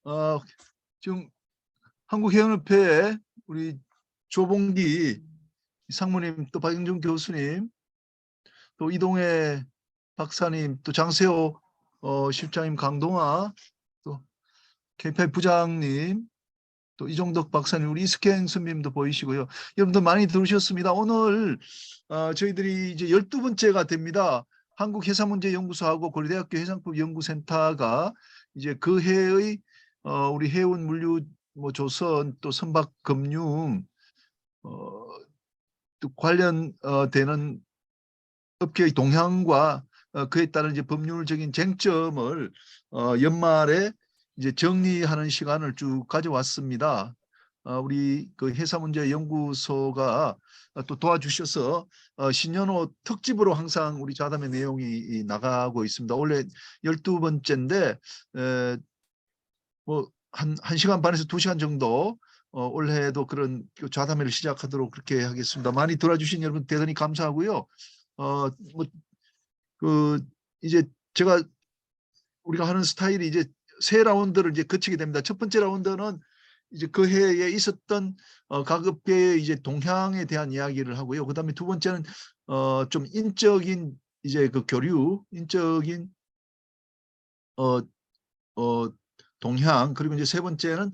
어, 지금 한국해양협회에 우리 조봉기 상무님, 또 박영준 교수님, 또 이동해 박사님, 또 장세호 실장님, 강동아, 또 KPI 부장님, 또 이종덕 박사님, 우리 이스켄 선생님도 보이시고요. 여러분들 많이 들으셨습니다. 오늘 저희들이 이제 12번째가 됩니다. 한국해사문제연구소하고 고려대학교 해상법연구센터가 이제 그 해의 우리 해운 물류 뭐 조선 또 선박금융 또 관련되는 업계의 동향과 그에 따른 이제 법률적인 쟁점을 연말에 이제 정리하는 시간을 쭉 가져왔습니다. 우리 그 해사문제연구소가 또 도와주셔서 신년호 특집으로 항상 우리 자담의 내용이 나가고 있습니다. 원래 12번째인데 뭐 한 시간 반에서 2시간 정도 올해도 그런 좌담회를 시작하도록 그렇게 하겠습니다. 많이 들어주신 여러분 대단히 감사하고요. 뭐 그 이제 제가 우리가 하는 스타일이 이제 세 라운드를 이제 거치게 됩니다. 첫 번째 라운드는 이제 그 해에 있었던 각 업계의 이제 동향에 대한 이야기를 하고요. 그다음에 두 번째는 좀 인적인 이제 그 교류, 인적인 어, 동향, 그리고 이제 세 번째는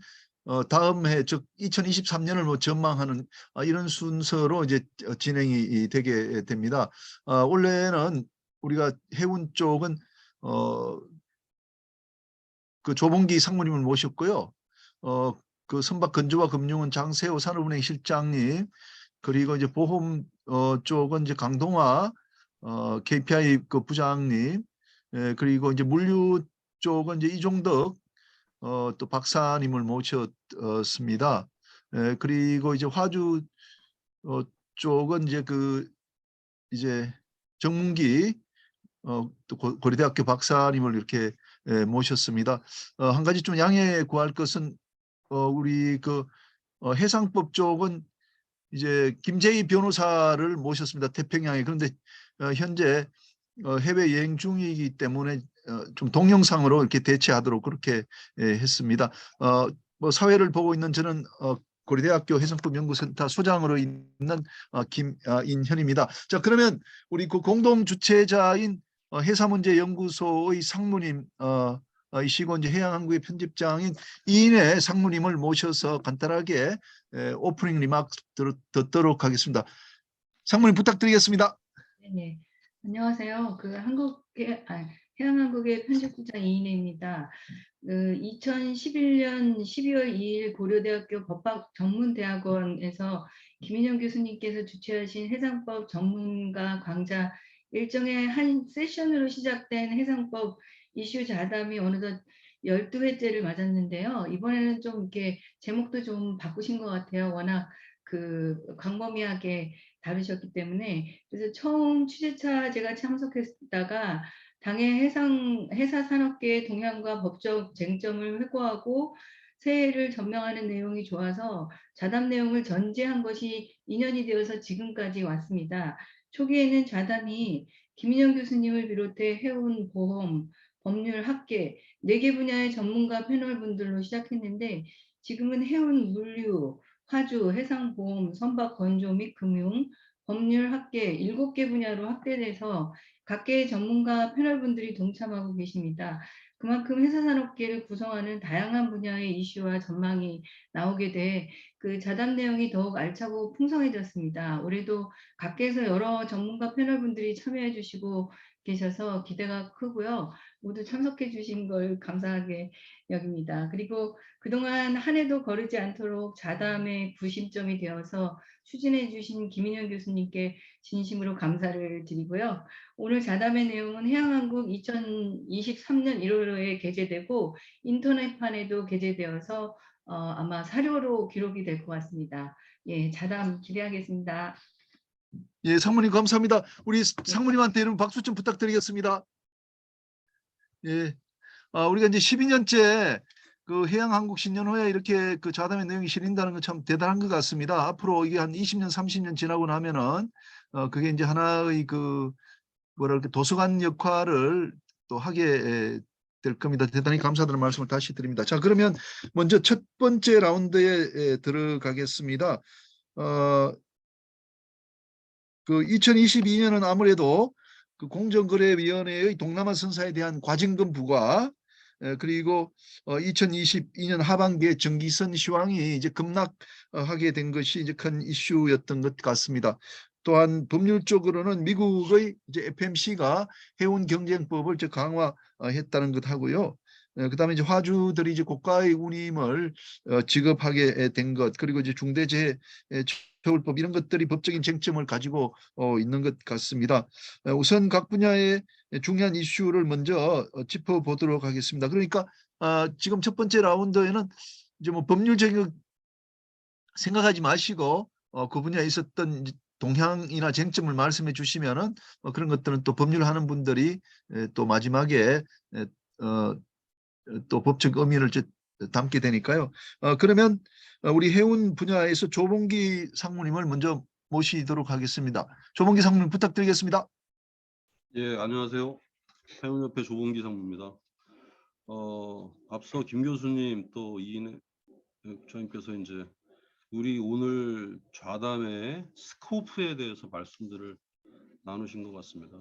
다음 해, 즉 2023년을 뭐 전망하는 이런 순서로 이제 진행이 되게 됩니다. 원래는 우리가 해운 쪽은 그 조봉기 상무님을 모셨고요. 그 선박 건조와 금융은 장세호 산업은행 실장님, 그리고 이제 보험 쪽은 이제 강동화 KPI 그 부장님, 그리고 이제 물류 쪽은 이제 이종덕 또 박사님을 모셨습니다. 그리고 이제 화주 쪽은 이제 그 이제 정문기 또 고려대학교 박사님을 이렇게 모셨습니다. 한 가지 좀 양해 구할 것은 우리 그 해상법 쪽은 이제 김재희 변호사를 모셨습니다. 태평양에. 그런데 현재 해외 여행 중이기 때문에 좀 동영상으로 이렇게 대체하도록 그렇게 했습니다. 뭐 사회를 보고 있는 저는 고려대학교 해상법연구센터 소장으로 있는 김인현입니다. 자, 그러면 우리 그 공동 주최자인 해사문제연구소의 상무님 이시고 이제 해양항구의 편집장인 이인혜 상무님을 모셔서 간단하게 오프닝 리마크 듣도록 하겠습니다. 상무님 부탁드리겠습니다. 네, 안녕하세요. 해양한국의 편집국장 이인혜입니다. 2011년 12월 2일 고려대학교 법학 전문대학원에서 김인영 교수님께서 주최하신 해상법 전문가 강좌 일정의 한 세션으로 시작된 해상법 이슈 자담이 어느덧 12회째를 맞았는데요. 이번에는 좀 이렇게 제목도 좀 바꾸신 것 같아요. 워낙 그 광범위하게 다루셨기 때문에. 그래서 처음 취재차 제가 참석했다가 당해 해사 산업계의 동향과 법적 쟁점을 회고하고 새해를 전망하는 내용이 좋아서 좌담 내용을 전제한 것이 2년이 되어서 지금까지 왔습니다. 초기에는 좌담이 김인영 교수님을 비롯해 해운, 보험, 법률, 학계 4개 분야의 전문가 패널분들로 시작했는데 지금은 해운, 물류, 화주, 해상보험, 선박 건조 및 금융, 법률, 학계 7개 분야로 확대돼서 각계의 전문가 패널분들이 동참하고 계십니다. 그만큼 회사산업계를 구성하는 다양한 분야의 이슈와 전망이 나오게 돼 그 자담 내용이 더욱 알차고 풍성해졌습니다. 올해도 각계에서 여러 전문가 패널분들이 참여해 주시고 계셔서 기대가 크고요. 모두 참석해 주신 걸 감사하게 여깁니다. 그리고 그동안 한 해도 거르지 않도록 자담의 구심점이 되어서 추진해 주신 김인영 교수님께 진심으로 감사를 드리고요. 오늘 자담의 내용은 해양한국 2023년 1월호에 게재되고 인터넷판에도 게재되어서 아마 사료로 기록이 될 것 같습니다. 예, 자담 기대하겠습니다. 예, 상무님 감사합니다. 우리 상무님한테 이런 박수 좀 부탁드리겠습니다. 예, 우리가 이제 12년째 그 해양한국 신년호에 이렇게 그 자담의 내용이 실린다는 건 참 대단한 것 같습니다. 앞으로 이게 한 20년, 30년 지나고 나면은 그게 이제 하나의 그 뭐랄까 도서관 역할을 또 하게 될 겁니다. 대단히 감사드리는 말씀을 다시 드립니다. 자, 그러면 먼저 첫 번째 라운드에 들어가겠습니다. 그 2022년은 아무래도 그 공정거래위원회의 동남아 선사에 대한 과징금 부과, 그리고 2022년 하반기에 정기선 시황이 이제 급락하게 된 것이 이제 큰 이슈였던 것 같습니다. 또한 법률적으로는 미국의 이제 FMC가 해운 경쟁법을 이제 강화했다는 것 하고요. 그다음에 이제 화주들이 이제 고가의 운임을 지급하게 된 것, 그리고 이제 중대재해 처벌법 이런 것들이 법적인 쟁점을 가지고 있는 것 같습니다. 우선 각 분야의 중요한 이슈를 먼저 짚어보도록 하겠습니다. 그러니까 지금 첫 번째 라운드에는 이제 뭐 법률적인 생각하지 마시고 그 분야에 있었던 동향이나 쟁점을 말씀해 주시면은 그런 것들은 또 법률하는 분들이 또 마지막에 또 법적 의미를 담게 되니까요. 그러면 우리 해운 분야에서 조봉기 상무님을 먼저 모시도록 하겠습니다. 조봉기 상무님 부탁드리겠습니다. 예, 안녕하세요. 해운협회 조봉기 상무입니다. 앞서 김 교수님 또 이인혜 부장님께서 이제 우리 오늘 좌담의 스코프에 대해서 말씀들을 나누신 것 같습니다.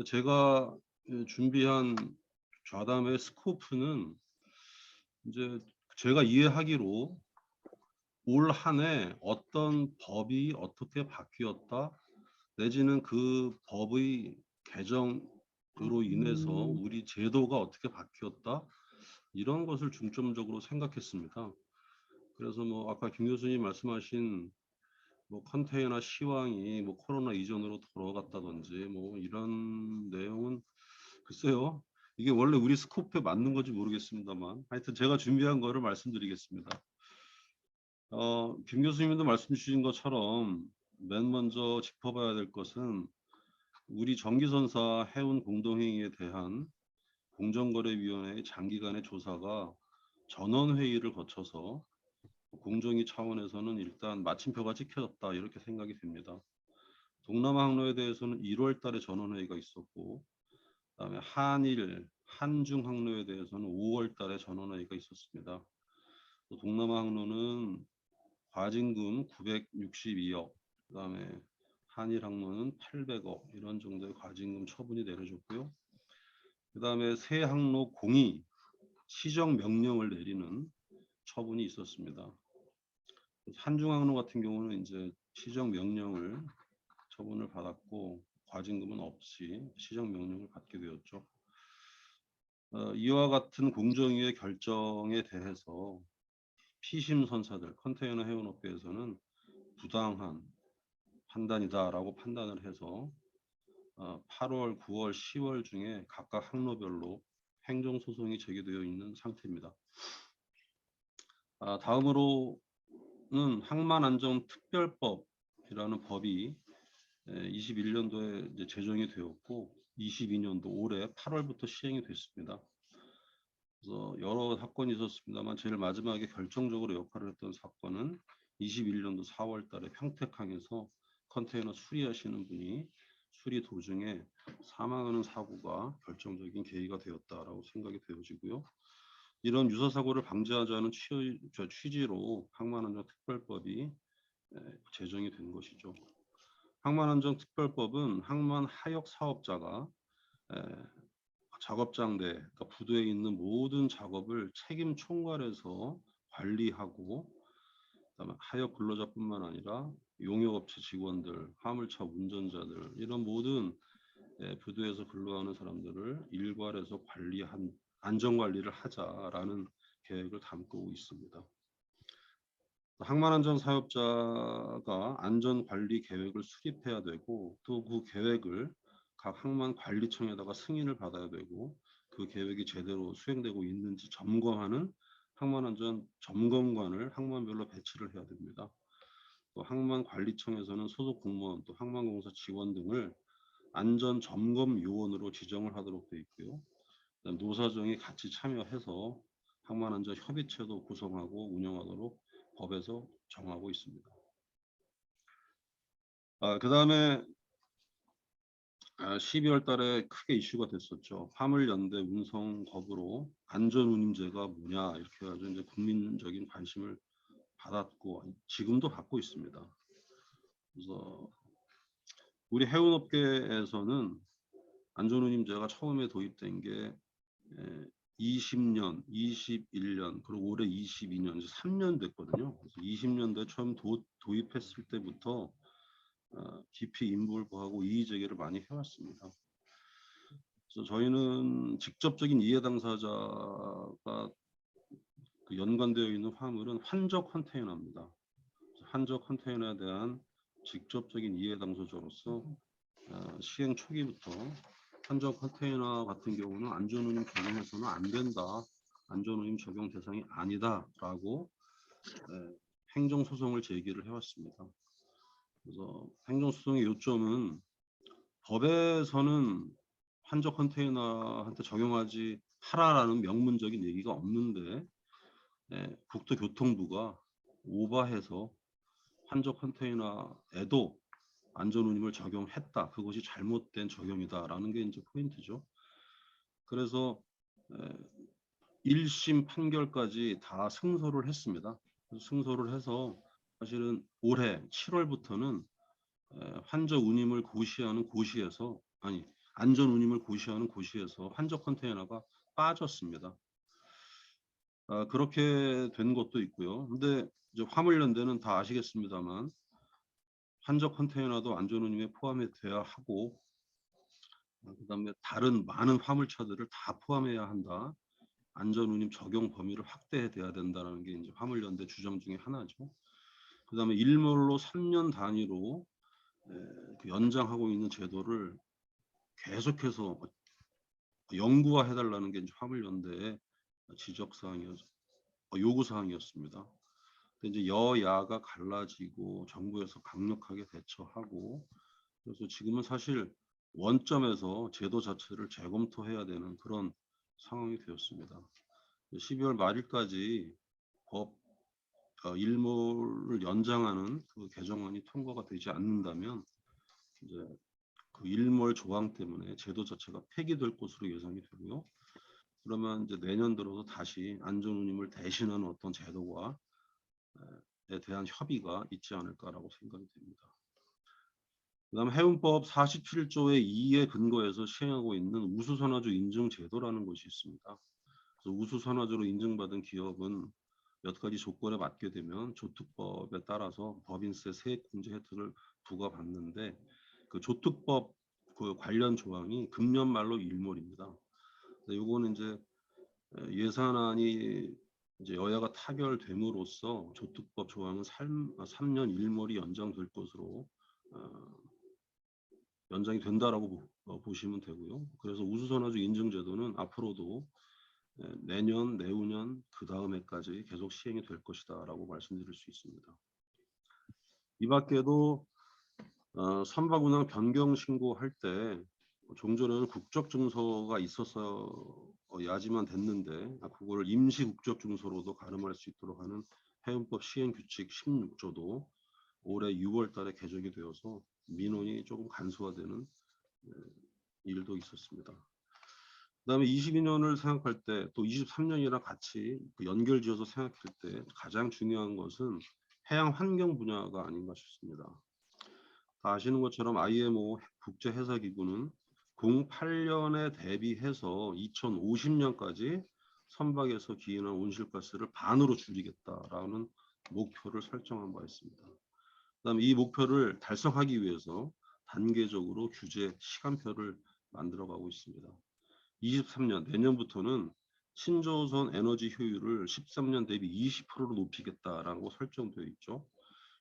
제가 준비한 좌담의 스코프는 이제 제가 이해하기로 올 한 해 어떤 법이 어떻게 바뀌었다, 내지는 그 법의 개정으로 인해서 우리 제도가 어떻게 바뀌었다, 이런 것을 중점적으로 생각했습니다. 그래서 뭐 아까 김 교수님 말씀하신 뭐 컨테이너 시황이 뭐 코로나 이전으로 돌아갔다든지 뭐 이런 내용은 글쎄요, 이게 원래 우리 스코프에 맞는 건지 모르겠습니다만 하여튼 제가 준비한 거를 말씀드리겠습니다. 김 교수님도 말씀 주신 것처럼 맨 먼저 짚어봐야 될 것은 우리 정기선사 해운 공동회의에 대한 공정거래위원회의 장기간의 조사가 전원회의를 거쳐서 공정위 차원에서는 일단 마침표가 찍혀졌다, 이렇게 생각이 됩니다. 동남아 항로에 대해서는 1월 달에 전원회의가 있었고, 그다음에 한일, 한중 항로에 대해서는 5월 달에 전원회의가 있었습니다. 동남아 항로는 과징금 962억, 그다음에 한일 항로는 800억 이런 정도의 과징금 처분이 내려졌고요. 그다음에 새 항로 공의 시정 명령을 내리는 처분이 있었습니다. 한중 항로 같은 경우는 이제 시정 명령을 처분을 받았고 과징금은 없이 시정 명령을 받게 되었죠. 이와 같은 공정위의 결정에 대해서 피심 선사들, 컨테이너 해운업계에서는 부당한 판단이다라고 판단을 해서 8월, 9월, 10월 중에 각각 항로별로 행정소송이 제기되어 있는 상태입니다. 다음으로는 항만안전특별법이라는 법이 21년도에 이제 제정이 되었고 22년도 올해 8월부터 시행이 됐습니다. 그래서 여러 사건이 있었습니다만 제일 마지막에 결정적으로 역할을 했던 사건은 21년도 4월 달에 평택항에서 컨테이너 수리하시는 분이 수리 도중에 사망하는 사고가 결정적인 계기가 되었다라고 생각이 되어지고요. 이런 유사 사고를 방지하자는 취지로 항만안전특별법이 제정이 된 것이죠. 항만안전특별법은 항만 하역 사업자가 작업장대, 그러니까 부두에 있는 모든 작업을 책임 총괄해서 관리하고, 그다음에 하역 근로자뿐만 아니라 용역업체 직원들, 화물차 운전자들, 이런 모든 부두에서 근로하는 사람들을 일괄해서 관리한 안전관리를 하자라는 계획을 담고 있습니다. 항만안전 사업자가 안전관리 계획을 수립해야 되고, 또 그 계획을 각 항만관리청에다가 승인을 받아야 되고, 그 계획이 제대로 수행되고 있는지 점검하는 항만안전 점검관을 항만별로 배치를 해야 됩니다. 또 항만관리청에서는 소속 공무원, 또 항만공사 직원 등을 안전점검요원으로 지정을 하도록 되어 있고요. 노사정이 같이 참여해서 항만안전협의체도 구성하고 운영하도록 법에서 정하고 있습니다. 그 다음에 12월 달에 크게 이슈가 됐었죠. 화물연대 운송 거부로 안전운임제가 뭐냐 이렇게 해가지고 이제 국민적인 관심을 받았고 지금도 받고 있습니다. 그래서 우리 해운업계에서는 안전운임제가 처음에 도입된 게 20년, 21년, 그리고 올해 22년, 이제 3년 됐거든요. 그래서 20년도에 처음 도입했을 때부터 깊이 인볼브하고 이의 제기를 많이 해왔습니다. 그래서 저희는 직접적인 이해 당사자가 그 연관되어 있는 화물은 환적 컨테이너입니다. 환적 컨테이너에 대한 직접적인 이해 당사자로서 시행 초기부터 환적 컨테이너 같은 경우는 안전운임 적용해서는 안 된다. 안전운임 적용 대상이 아니다라고 행정소송을 제기를 해왔습니다. 그래서 행정소송의 요점은 법에서는 환적 컨테이너한테 적용하지 하라라는 명문적인 얘기가 없는데 국토교통부가 오버해서 환적 컨테이너에도 안전운임을 적용했다. 그것이 잘못된 적용이다라는 게 이제 포인트죠. 그래서 1심 판결까지 다 승소를 했습니다. 승소를 해서 사실은 올해 7월부터는 환적 운임을 고시하는 고시에서 안전 운임을 고시하는 고시에서 환적 컨테이너가 빠졌습니다. 그렇게 된 것도 있고요. 근데 이제 화물연대는 다 아시겠습니다만 환적 컨테이너도 안전 운임에 포함이 돼야 하고 그다음에 다른 많은 화물차들을 다 포함해야 한다. 안전 운임 적용 범위를 확대해야 된다는 게 이제 화물연대 주장 중에 하나죠. 그다음에 일몰로 3년 단위로 연장하고 있는 제도를 계속해서 영구화해달라는 게 이제 화물연대의 요구사항이었습니다. 이제 여야가 갈라지고 정부에서 강력하게 대처하고 그래서 지금은 사실 원점에서 제도 자체를 재검토해야 되는 그런 상황이 되었습니다. 12월 말일까지 법 일몰을 연장하는 그 개정안이 통과가 되지 않는다면 이제 그 일몰 조항 때문에 제도 자체가 폐기될 것으로 예상이 되고요. 그러면 이제 내년 들어서 다시 안전운임을 대신하는 어떤 제도와에 대한 협의가 있지 않을까라고 생각이 됩니다. 그다음 해운법 47조의 2에 근거해서 시행하고 있는 우수선화주 인증 제도라는 것이 있습니다. 그래서 우수선화주로 인증받은 기업은 몇 가지 조건에 맞게 되면 조특법에 따라서 법인세 세액공제 혜택을 부과받는데 그 조특법 그 관련 조항이 금년 말로 일몰입니다. 이거는 이제 예산안이 이제 여야가 타결됨으로써 조특법 조항은 3년 일몰이 연장될 것으로 연장이 된다라고 보시면 되고요. 그래서 우수선화주 인증제도는 앞으로도 내년, 내후년 그 다음 해까지 계속 시행이 될 것이다라고 말씀드릴 수 있습니다. 이 밖에도 선박운항 변경 신고할 때 종전에는 국적증서가 있어서야지만 됐는데 그거를 임시 국적증서로도 가름할 수 있도록 하는 해운법 시행규칙 16조도 올해 6월 달에 개정이 되어서 민원이 조금 간소화되는 일도 있었습니다. 그다음에 22년을 생각할 때 또 23년이랑 같이 연결지어서 생각할 때 가장 중요한 것은 해양 환경 분야가 아닌가 싶습니다. 다 아시는 것처럼 IMO 국제해사기구는 08년에 대비해서 2050년까지 선박에서 기인한 온실가스를 반으로 줄이겠다라는 목표를 설정한 바 있습니다. 그다음에 이 목표를 달성하기 위해서 단계적으로 규제 시간표를 만들어가고 있습니다. 23년 내년부터는 신조선 에너지 효율을 13년 대비 20%로 높이겠다라고 설정되어 있죠.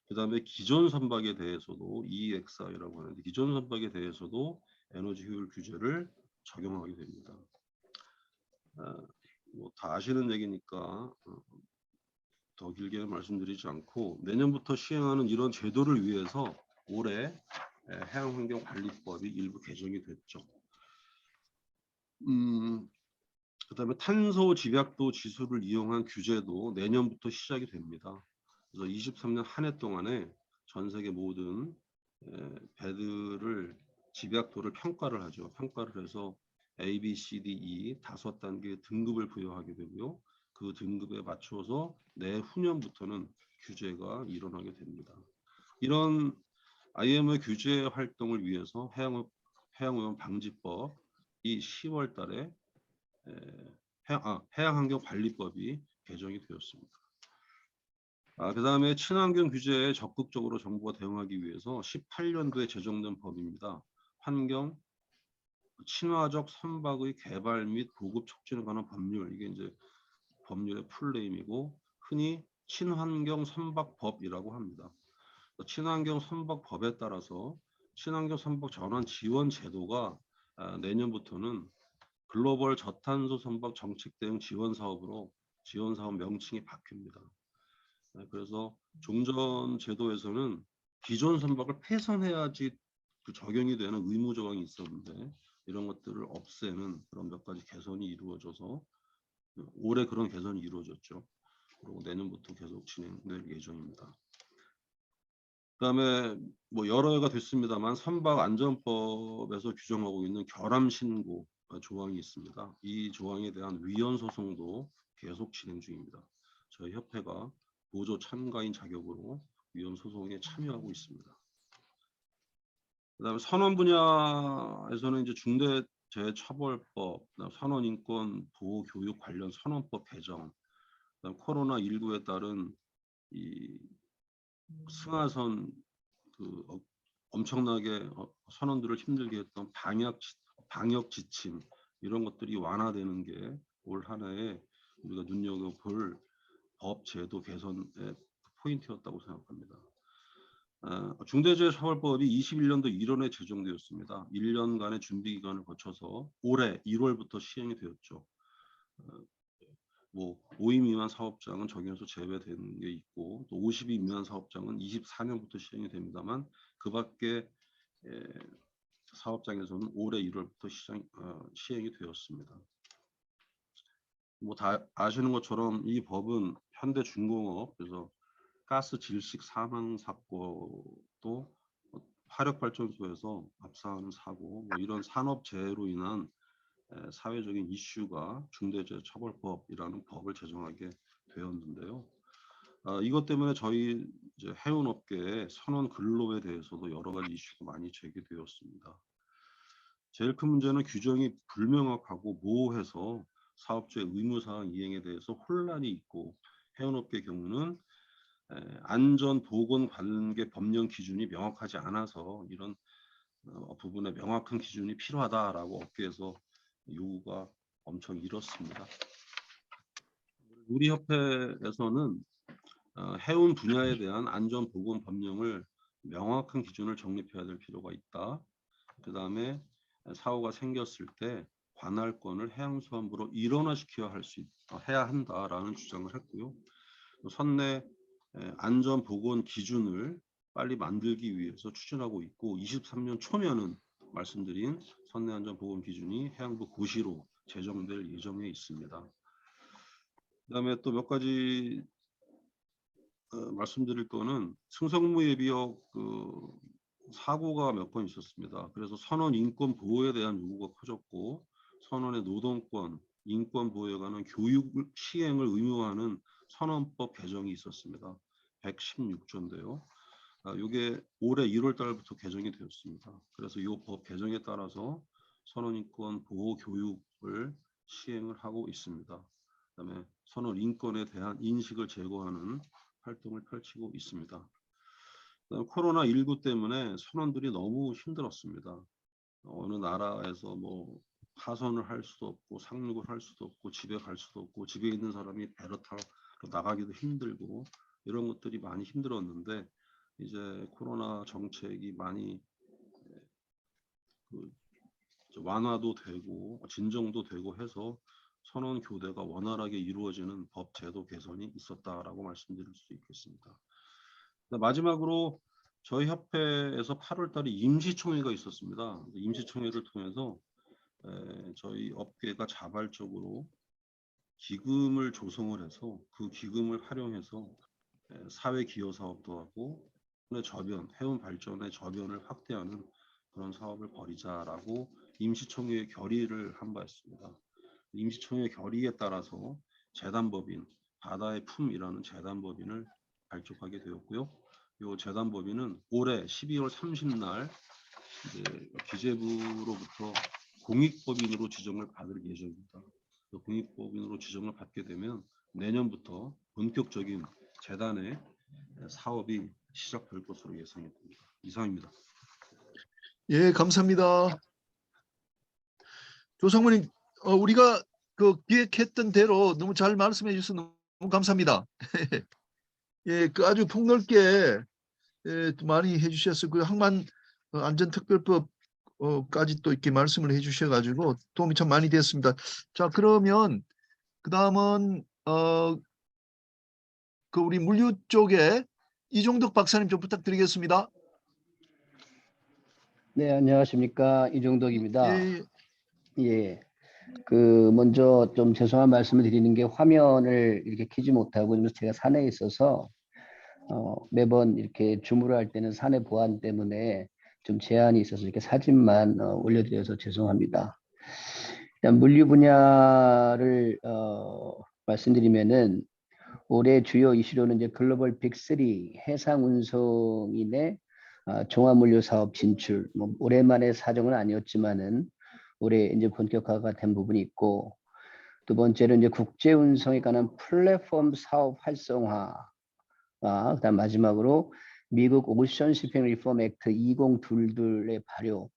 그 다음에 기존 선박에 대해서도 EEXI라고 하는데 기존 선박에 대해서도 에너지 효율 규제를 적용하게 됩니다. 뭐 다 아시는 얘기니까 더 길게 말씀드리지 않고 내년부터 시행하는 이런 제도를 위해서 올해 해양환경관리법이 일부 개정이 됐죠. 그다음에 탄소 집약도 지수를 이용한 규제도 내년부터 시작이 됩니다. 그래서 23년 한 해 동안에 전 세계 모든 배들을 집약도를 평가를 하죠. 평가를 해서 A, B, C, D, E 5단계 등급을 부여하게 되고요. 그 등급에 맞춰서 내후년부터는 규제가 일어나게 됩니다. 이런 IMO 규제 활동을 위해서 해양오염 방지법이 10월 달에 해양환경관리법이 개정이 되었습니다. 그다음에 친환경 규제에 적극적으로 정부가 대응하기 위해서 18년도에 제정된 법입니다. 환경 친화적 선박의 개발 및 보급 촉진에 관한 법률, 이게 이제 법률의 풀네임이고 흔히 친환경 선박법이라고 합니다. 친환경 선박법에 따라서 친환경 선박 전환 지원 제도가 내년부터는 글로벌 저탄소 선박 정책 대응 지원 사업으로 지원 사업 명칭이 바뀝니다. 그래서 종전 제도에서는 기존 선박을 폐선해야지 그 적용이 되는 의무 조항이 있었는데 이런 것들을 없애는 그런 몇 가지 개선이 이루어져서 올해 그런 개선이 이루어졌죠. 그리고 내년부터 계속 진행될 예정입니다. 그다음에 뭐 여러 해가 됐습니다만 선박 안전법에서 규정하고 있는 결함 신고 조항이 있습니다. 이 조항에 대한 위헌 소송도 계속 진행 중입니다. 저희 협회가 보조 참가인 자격으로 위헌 소송에 참여하고 있습니다. 그다음에 선원 분야에서는 이제 중대재해처벌법, 선원인권 보호교육 관련 선원법 개정, 그다음 코로나19에 따른 이 승하선 엄청나게 선원들을 힘들게 했던 방역 지침 이런 것들이 완화되는 게 올 한 해에 우리가 눈여겨볼 법 제도 개선의 포인트였다고 생각합니다. 중대재해처벌법이 21년도 1월에 제정되었습니다. 1년간의 준비 기간을 거쳐서 올해 1월부터 시행이 되었죠. 뭐 5인 미만 사업장은 적용에서 제외되는 게 있고 또 50인 미만 사업장은 24년부터 시행이 됩니다만 그 밖에 사업장에서는 올해 1월부터 시행이 되었습니다. 뭐 다 아시는 것처럼 이 법은 현대중공업 그래서 가스 질식 사망 사고도 화력발전소에서 압사하는 사고 뭐 이런 산업재해로 인한 사회적인 이슈가 중대재해처벌법이라는 법을 제정하게 되었는데요. 이것 때문에 저희 이제 해운업계의 선원 근로에 대해서도 여러 가지 이슈가 많이 제기되었습니다. 제일 큰 문제는 규정이 불명확하고 모호해서 사업주의 의무사항 이행에 대해서 혼란이 있고 해운업계 경우는 안전보건관계 법령 기준이 명확하지 않아서 이런 부분에 명확한 기준이 필요하다라고 업계에서 요구가 엄청 일었습니다. 우리 협회에서는 해운 분야에 대한 안전보건 법령을 명확한 기준을 정립해야 될 필요가 있다. 그 다음에 사고가 생겼을 때 관할권을 해양수산부로 해야 한다라는 주장을 했고요. 선내 안전보건 기준을 빨리 만들기 위해서 추진하고 있고 23년 초면은 말씀드린 선내 안전보건 기준이 해양부 고시로 제정될 예정에 있습니다. 그다음에 또 몇 가지 말씀드릴 거는 승성무 예비역 사고가 몇 건 있었습니다. 그래서 선원 인권 보호에 대한 요구가 커졌고 선원의 노동권, 인권 보호에 관한 교육 시행을 의무화하는 선원법 개정이 있었습니다. 116조인데요. 이게 올해 1월 달부터 개정이 되었습니다. 그래서 이 법 개정에 따라서 선원인권 보호 교육을 시행을 하고 있습니다. 그다음에 선원 인권에 대한 인식을 제고하는 활동을 펼치고 있습니다. 코로나19 때문에 선원들이 너무 힘들었습니다. 어느 나라에서 뭐 하선을 할 수도 없고 상륙을 할 수도 없고 집에 갈 수도 없고 집에 있는 사람이 배로 타러 나가기도 힘들고 이런 것들이 많이 힘들었는데 이제 코로나 정책이 많이 완화도 되고 진정도 되고 해서 선원 교대가 원활하게 이루어지는 법 제도 개선이 있었다라고 말씀드릴 수 있겠습니다. 마지막으로 저희 협회에서 8월 달에 임시총회가 있었습니다. 임시총회를 통해서 저희 업계가 자발적으로 기금을 조성을 해서 그 기금을 활용해서 사회 기여 사업도 하고 해운 발전의 저변을 확대하는 그런 사업을 벌이자라고 임시총회의 결의를 한 바 있습니다. 임시총회 결의에 따라서 재단법인 바다의 품이라는 재단법인을 발족하게 되었고요. 이 재단법인은 올해 12월 30날 이제 기재부로부터 공익법인으로 지정을 받을 예정입니다. 그 공익법인으로 지정을 받게 되면 내년부터 본격적인 재단의 사업이 시작될 것으로 예상이 됩니다. 이상입니다. 예, 감사합니다. 조상무님, 우리가 그 기획했던 대로 너무 잘 말씀해 주셔서 너무 감사합니다. 예, 그 아주 폭넓게 많이 해주셔서 그 항만 안전특별법까지 또 이렇게 말씀을 해주셔가지고 도움이 참 많이 됐습니다. 자, 그러면 그 다음은 그 우리 물류 쪽에 이종덕 박사님 좀 부탁드리겠습니다. 네, 안녕하십니까. 이종덕입니다. 예, 예. 먼저 좀 죄송한 말씀을 드리는 게 화면을 이렇게 켜지 못하고 제가 산에 있어서 매번 이렇게 줌으로 할 때는 산의 보안 때문에 좀 제한이 있어서 이렇게 사진만 올려드려서 죄송합니다. 일단 물류 분야를 말씀드리면은 올해 주요 이슈로는 이제 글로벌 빅3 해상 운송인의 종합물류 사업 진출, 뭐 오랜만에 사정은 아니었지만은 올해 이제 본격화가 된 부분이 있고, 두 번째는 이제 국제 운송에 관한 플랫폼 사업 활성화, 그다음 마지막으로 미국 오션 시핑 리폼 액트 2022의 발효,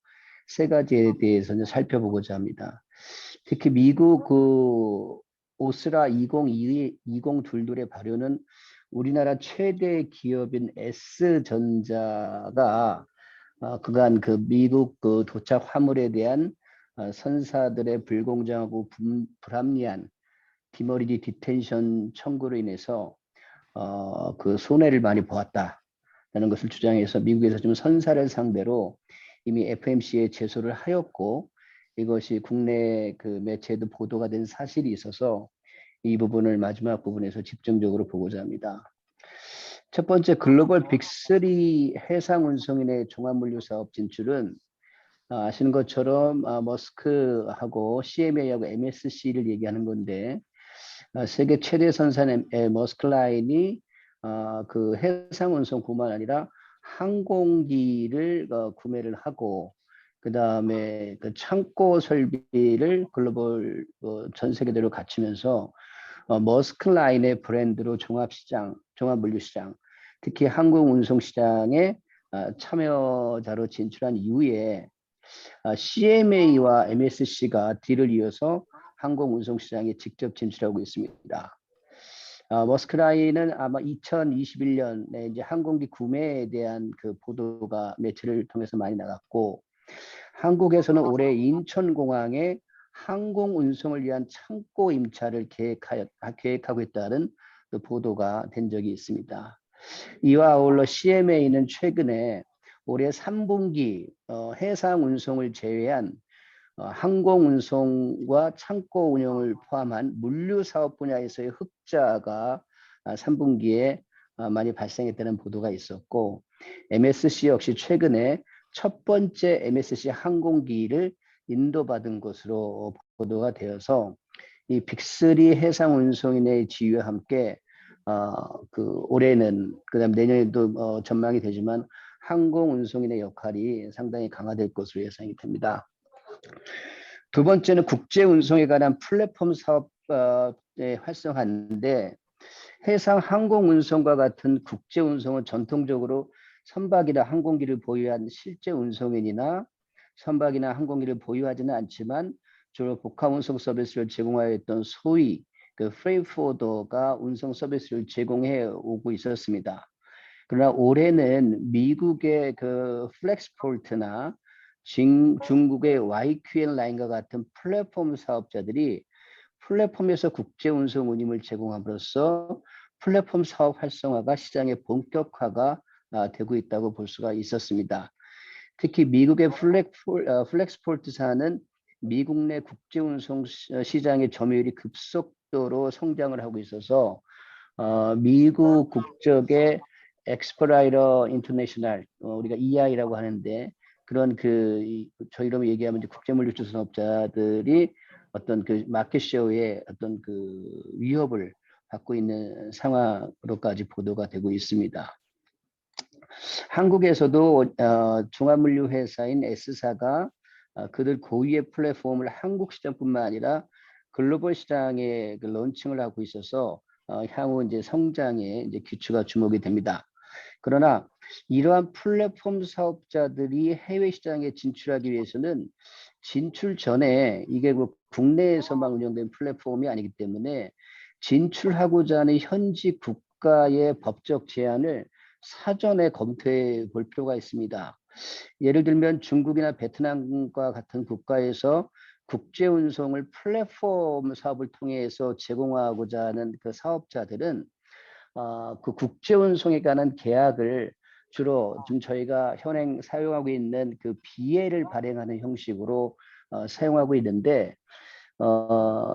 세 가지에 대해서 이제 살펴보고자 합니다. 특히 미국 오스라 2022의 발효는 우리나라 최대 기업인 S전자가 그간 그 미국 그 도착 화물에 대한 선사들의 불공정하고 불합리한 디머리지 디텐션 청구로 인해서 그 손해를 많이 보았다라는 것을 주장해서 미국에서 좀 선사를 상대로 이미 FMC에 제소를 하였고, 이것이 국내 그 매체에도 보도가 된 사실이 있어서 이 부분을 마지막 부분에서 집중적으로 보고자 합니다. 첫 번째, 글로벌 빅3 해상 운송인의 종합물류 사업 진출은 아시는 것처럼 머스크하고 CMA하고 MSC를 얘기하는 건데, 세계 최대 선사는 머스클라인이 그 해상 운송뿐만 아니라 항공기를 구매를 하고, 그 다음에 그 창고 설비를 글로벌 전 세계대로 갖추면서 머스클라인의 브랜드로 종합물류시장, 특히 항공운송시장에 참여자로 진출한 이후에 CMA와 MSC가 딜을 이어서 항공운송시장에 직접 진출하고 있습니다. 머스크라인은 아마 2021년에 이제 항공기 구매에 대한 그 보도가 매체를 통해서 많이 나갔고, 한국에서는 올해 인천공항에 항공운송을 위한 창고 임차를 계획하고 있다는 그 보도가 된 적이 있습니다. 이와 아울러 CMA는 최근에 올해 3분기 해상운송을 제외한 항공운송과 창고 운영을 포함한 물류사업 분야에서의 흑자가 3분기에 많이 발생했다는 보도가 있었고, MSC 역시 최근에 첫 번째 MSC 항공기를 인도받은 것으로 보도가 되어서 이 빅3 해상운송인의 지위와 함께 그 올해는 그다음 내년에도 전망이 되지만 항공운송인의 역할이 상당히 강화될 것으로 예상이 됩니다. 두 번째는 국제운송에 관한 플랫폼 사업의 활성화인데, 해상 항공운송과 같은 국제운송은 전통적으로 선박이나 항공기를 보유한 실제 운송인이나 선박이나 항공기를 보유하지는 않지만 주로 복합운송 서비스를 제공하였던 소위 그 프레이트포더가 운송 서비스를 제공해 오고 있었습니다. 그러나 올해는 미국의 그 플렉스포트나 중국의 YQN 라인과 같은 플랫폼 사업자들이 플랫폼에서 국제운송 운임을 제공함으로써 플랫폼 사업 활성화가 시장의 본격화가 되고 있다고 볼 수가 있었습니다. 특히 미국의 플렉스포트사는 미국 내 국제운송 시장의 점유율이 급속도로 성장을 하고 있어서 미국 국적의 엑스퍼라이더 인터내셔널, 우리가 EI라고 하는데 그런 저희로 얘기하면 이제 국제물류 산업자들이 어떤 그 마켓쉐어의 어떤 그 위협을 받고 있는 상황으로까지 보도가 되고 있습니다. 한국에서도 중화물류 회사인 S사가 그들 고유의 플랫폼을 한국 시장뿐만 아니라 글로벌 시장에 그 론칭을 하고 있어서 향후 이제 성장에 이제 기초가 주목이 됩니다. 그러나 이러한 플랫폼 사업자들이 해외 시장에 진출하기 위해서는 진출 전에 이게 뭐 국내에서만 운영된 플랫폼이 아니기 때문에 진출하고자 하는 현지 국가의 법적 제한을 사전에 검토해 볼 필요가 있습니다. 예를 들면 중국이나 베트남과 같은 국가에서 국제 운송을 플랫폼 사업을 통해서 제공하고자 하는 그 사업자들은 그 국제 운송에 관한 계약을 주로 지금 저희가 현행 사용하고 있는 그 BA를 발행하는 형식으로 사용하고 있는데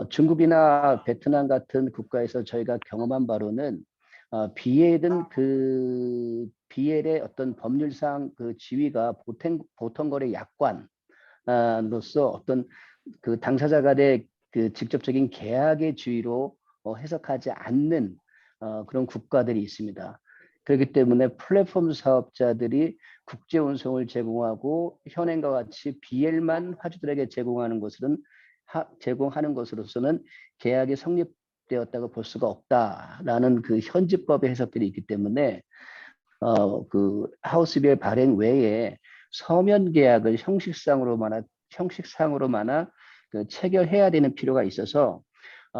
중국이나 베트남 같은 국가에서 저희가 경험한 바로는 BA든 그 BL의 어떤 법률상 그 지위가 보통거래 약관으로서 어떤 그 당사자 간의 그 직접적인 계약의 지위로 해석하지 않는 그런 국가들이 있습니다. 그렇기 때문에 플랫폼 사업자들이 국제 운송을 제공하고 현행과 같이 BL만 화주들에게 제공하는 것으로서는 계약이 성립되었다고 볼 수가 없다라는 그 현지법의 해석들이 있기 때문에 그 하우스비엘 발행 외에 서면 계약을 형식상으로마나 그 체결해야 되는 필요가 있어서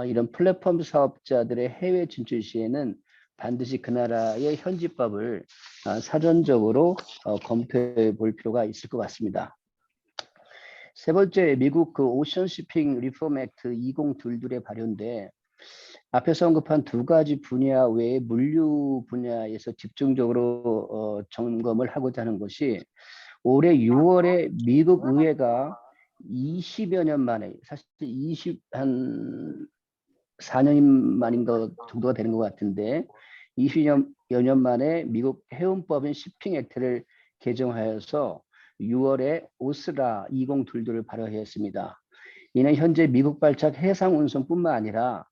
이런 플랫폼 사업자들의 해외 진출 시에는 반드시 그 나라의 현지법을 사전적으로 검토해 볼 필요가 있을 것 같습니다. 세 번째, 미국 그 오션 shipping 리폼 액트 2022에 발효인데 앞에서 언급한 두 가지 분야 외에 물류 분야에서 집중적으로 점검을 하고자 하는 것이 올해 6월에 미국 의회가 20여 년 만에, 사실 4년 만인 것 정도가 되는 것 같은데 20여 년 만에 미국 해운법인 시핑 액트를 개정하여서 6월에 오스라 2022를 발효했습니다. 이는 현재 미국 발착 해상 운송뿐만 아니라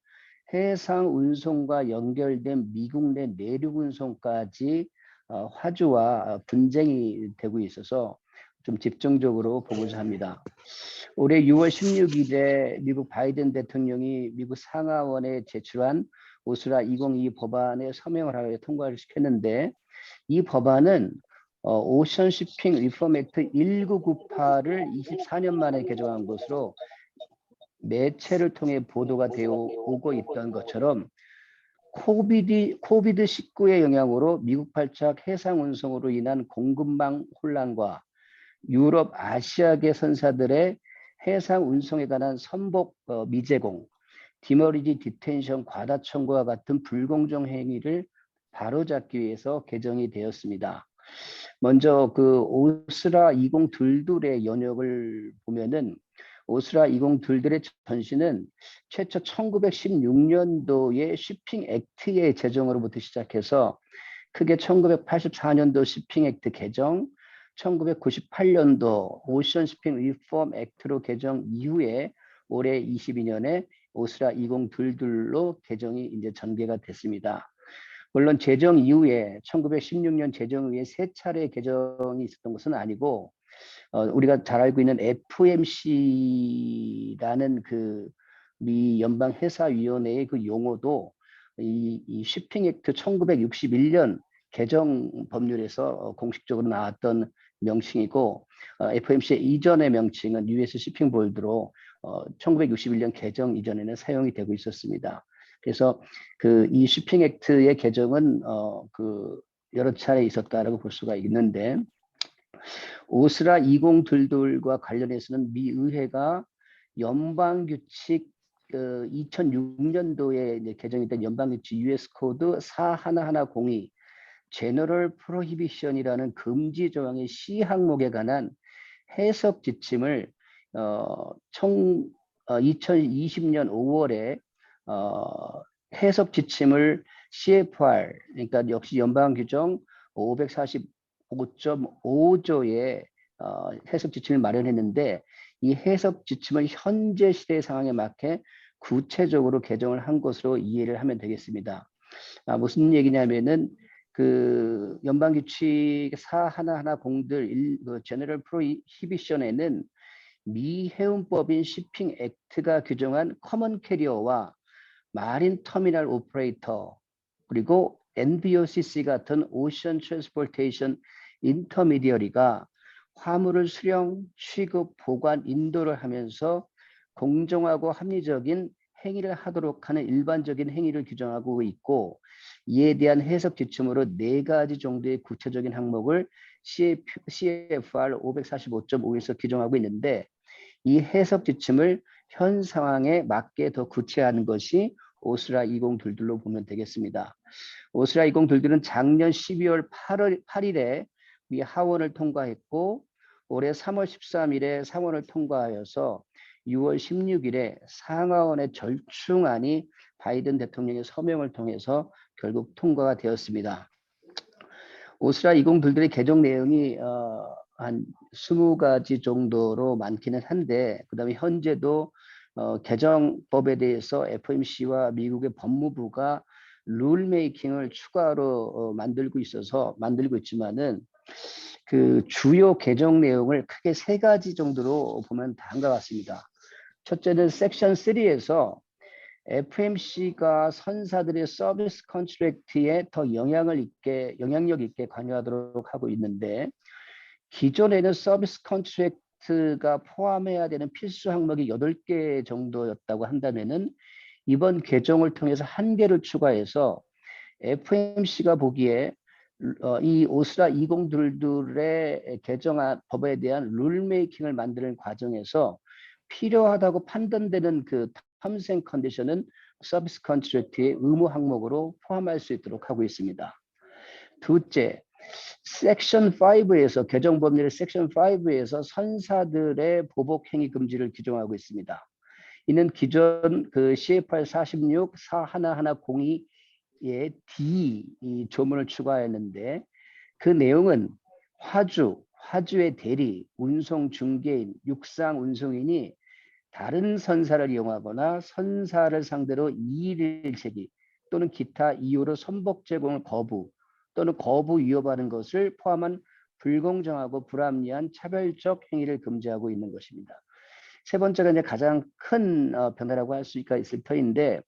해상 운송과 연결된 미국 내 내륙 운송까지 화주와 분쟁이 되고 있어서 좀 집중적으로 보고자 합니다. 올해 6월 16일에 미국 바이든 대통령이 미국 상하원에 제출한 오스라 2022 법안에 서명을 하여 통과를 시켰는데 이 법안은 오션 shipping 리폼 액트 1998을 24년 만에 개정한 것으로 매체를 통해 보도가 되어 오고 있던 것처럼 코비드-19의 영향으로 미국 발착 해상 운송으로 인한 공급망 혼란과 유럽, 아시아계 선사들의 해상 운송에 관한 선복 미제공, 디머리지 디텐션 과다 청구와 같은 불공정 행위를 바로잡기 위해서 개정이 되었습니다. 먼저 그 오스라 2022의 연역을 보면은 오스라 2022의 전시는 최초 1916년도의 쉬핑 액트의 제정으로부터 시작해서 크게 1984년도 쉬핑 액트 개정, 1998년도 오션 쉬핑 리폼 액트로 개정 이후에 올해 22년에 오스라 2022로 개정이 이제 전개가 됐습니다. 물론 제정 이후에 1916년 제정 이후에 세 차례 개정이 있었던 것은 아니고 우리가 잘 알고 있는 FMC라는 그 미 연방해사위원회의 그 용어도 이 쉬핑 액트 1961년 개정 법률에서 공식적으로 나왔던 명칭이고 FMC의 이전의 명칭은 US shipping board로 1961년 개정 이전에는 사용이 되고 있었습니다. 그래서 그 이 쉬핑 액트의 개정은 그 여러 차례 있었다라고 볼 수가 있는데 오스라 2022과 관련해서는 미 의회가 연방규칙 2006년도에 개정이 된 연방규칙 US 코드 41102 제너럴 프로히비션이라는 금지 조항의 C 항목에 관한 해석 지침을 2020년 5월에 해석 지침을 CFR, 그러니까 역시 연방 규정 545.5조의 해석 지침을 마련했는데 이 해석 지침은 현재 시대 상황에 맞게 구체적으로 개정을 한 것으로 이해를 하면 되겠습니다. 무슨 얘기냐면은 그 연방규칙 4110들 제너럴 프로히비션에는 미 해운법인 shipping 액트가 규정한 커먼 캐리어와 마린 터미널 오퍼레이터 그리고 NBOCC 같은 오션 트랜스포테이션 인터미디어리가 화물을 수령, 취급, 보관, 인도를 하면서 공정하고 합리적인 행위를 하도록 하는 일반적인 행위를 규정하고 있고 이에 대한 해석 지침으로 4가지 정도의 구체적인 항목을 CFR 545.5에서 규정하고 있는데 이 해석 지침을 현 상황에 맞게 더 구체화하는 것이 오스라 2022로 보면 되겠습니다. 오스라 2022는 작년 12월 8일에 미 하원을 통과했고 올해 3월 13일에 상원을 통과하여서 6월 16일에 상하원의 절충안이 바이든 대통령의 서명을 통해서 결국 통과가 되었습니다. 오스라 2022의 개정 내용이 한 20가지 정도로 많기는 한데 그다음에 현재도 개정법에 대해서 FMC와 미국의 법무부가 룰 메이킹을 추가로 만들고 있지만은 그 주요 개정 내용을 크게 3가지 정도로 보면 다음과 같습니다. 첫째는 섹션 3에서 FMC가 선사들의 서비스 컨트랙트에 더 영향력 있게 관여하도록 하고 있는데 기존에는 서비스 컨트랙트가 포함해야 되는 필수 항목이 8개 정도였다고 한다면은 이번 개정을 통해서 1개를 추가해서 FMC가 보기에 이 오스라 2022의 개정안 법에 대한 룰메이킹을 만드는 과정에서 필요하다고 판단되는 그 terms and condition은 서비스 컨트랙트의 의무 항목으로 포함할 수 있도록 하고 있습니다. 둘째, 섹션 5에서 개정 법률의 섹션 5에서 선사들의 보복 행위 금지를 규정하고 있습니다. 이는 기존 그 CFR 46 41102의 D 이 조문을 추가했는데 그 내용은 화주의 대리, 운송 중개인, 육상 운송인이 다른 선사를 이용하거나 선사를 상대로 이의를 제기 또는 기타 이유로 선복 제공을 거부 또는 거부 위협하는 것을 포함한 불공정하고 불합리한 차별적 행위를 금지하고 있는 것입니다. 세 번째가 이제 가장 큰 변화라고 할 수가 있을 터인데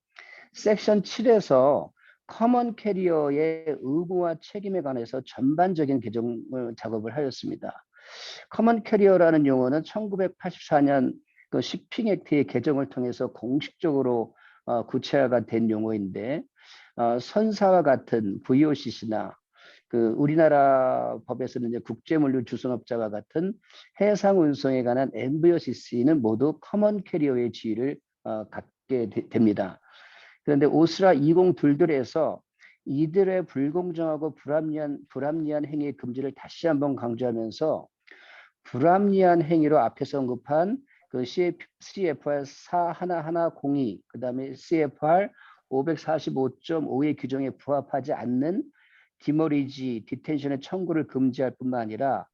섹션 7에서 커먼 캐리어의 의무와 책임에 관해서 전반적인 개정 작업을 하였습니다. 커먼 캐리어라는 용어는 1984년 그 shipping 액트의 개정을 통해서 공식적으로 구체화가 된 용어인데 선사와 같은 VOCC나 그 우리나라 법에서는 이제 국제물류 주선업자와 같은 해상 운송에 관한 MVOCC는 모두 커먼 캐리어의 지위를 갖게 됩니다. 그런데 오스라 2022에서 이들의 불공정하고 불합리한 행위의 금지를 다시 한번 강조하면서 불합리한 행위로 앞에서 언급한 그 CFR 41102 그다음에 CFR 545.5의 규정에 부합하지 않는 디머리지 디텐션의 청구를 금지할 뿐만 아니라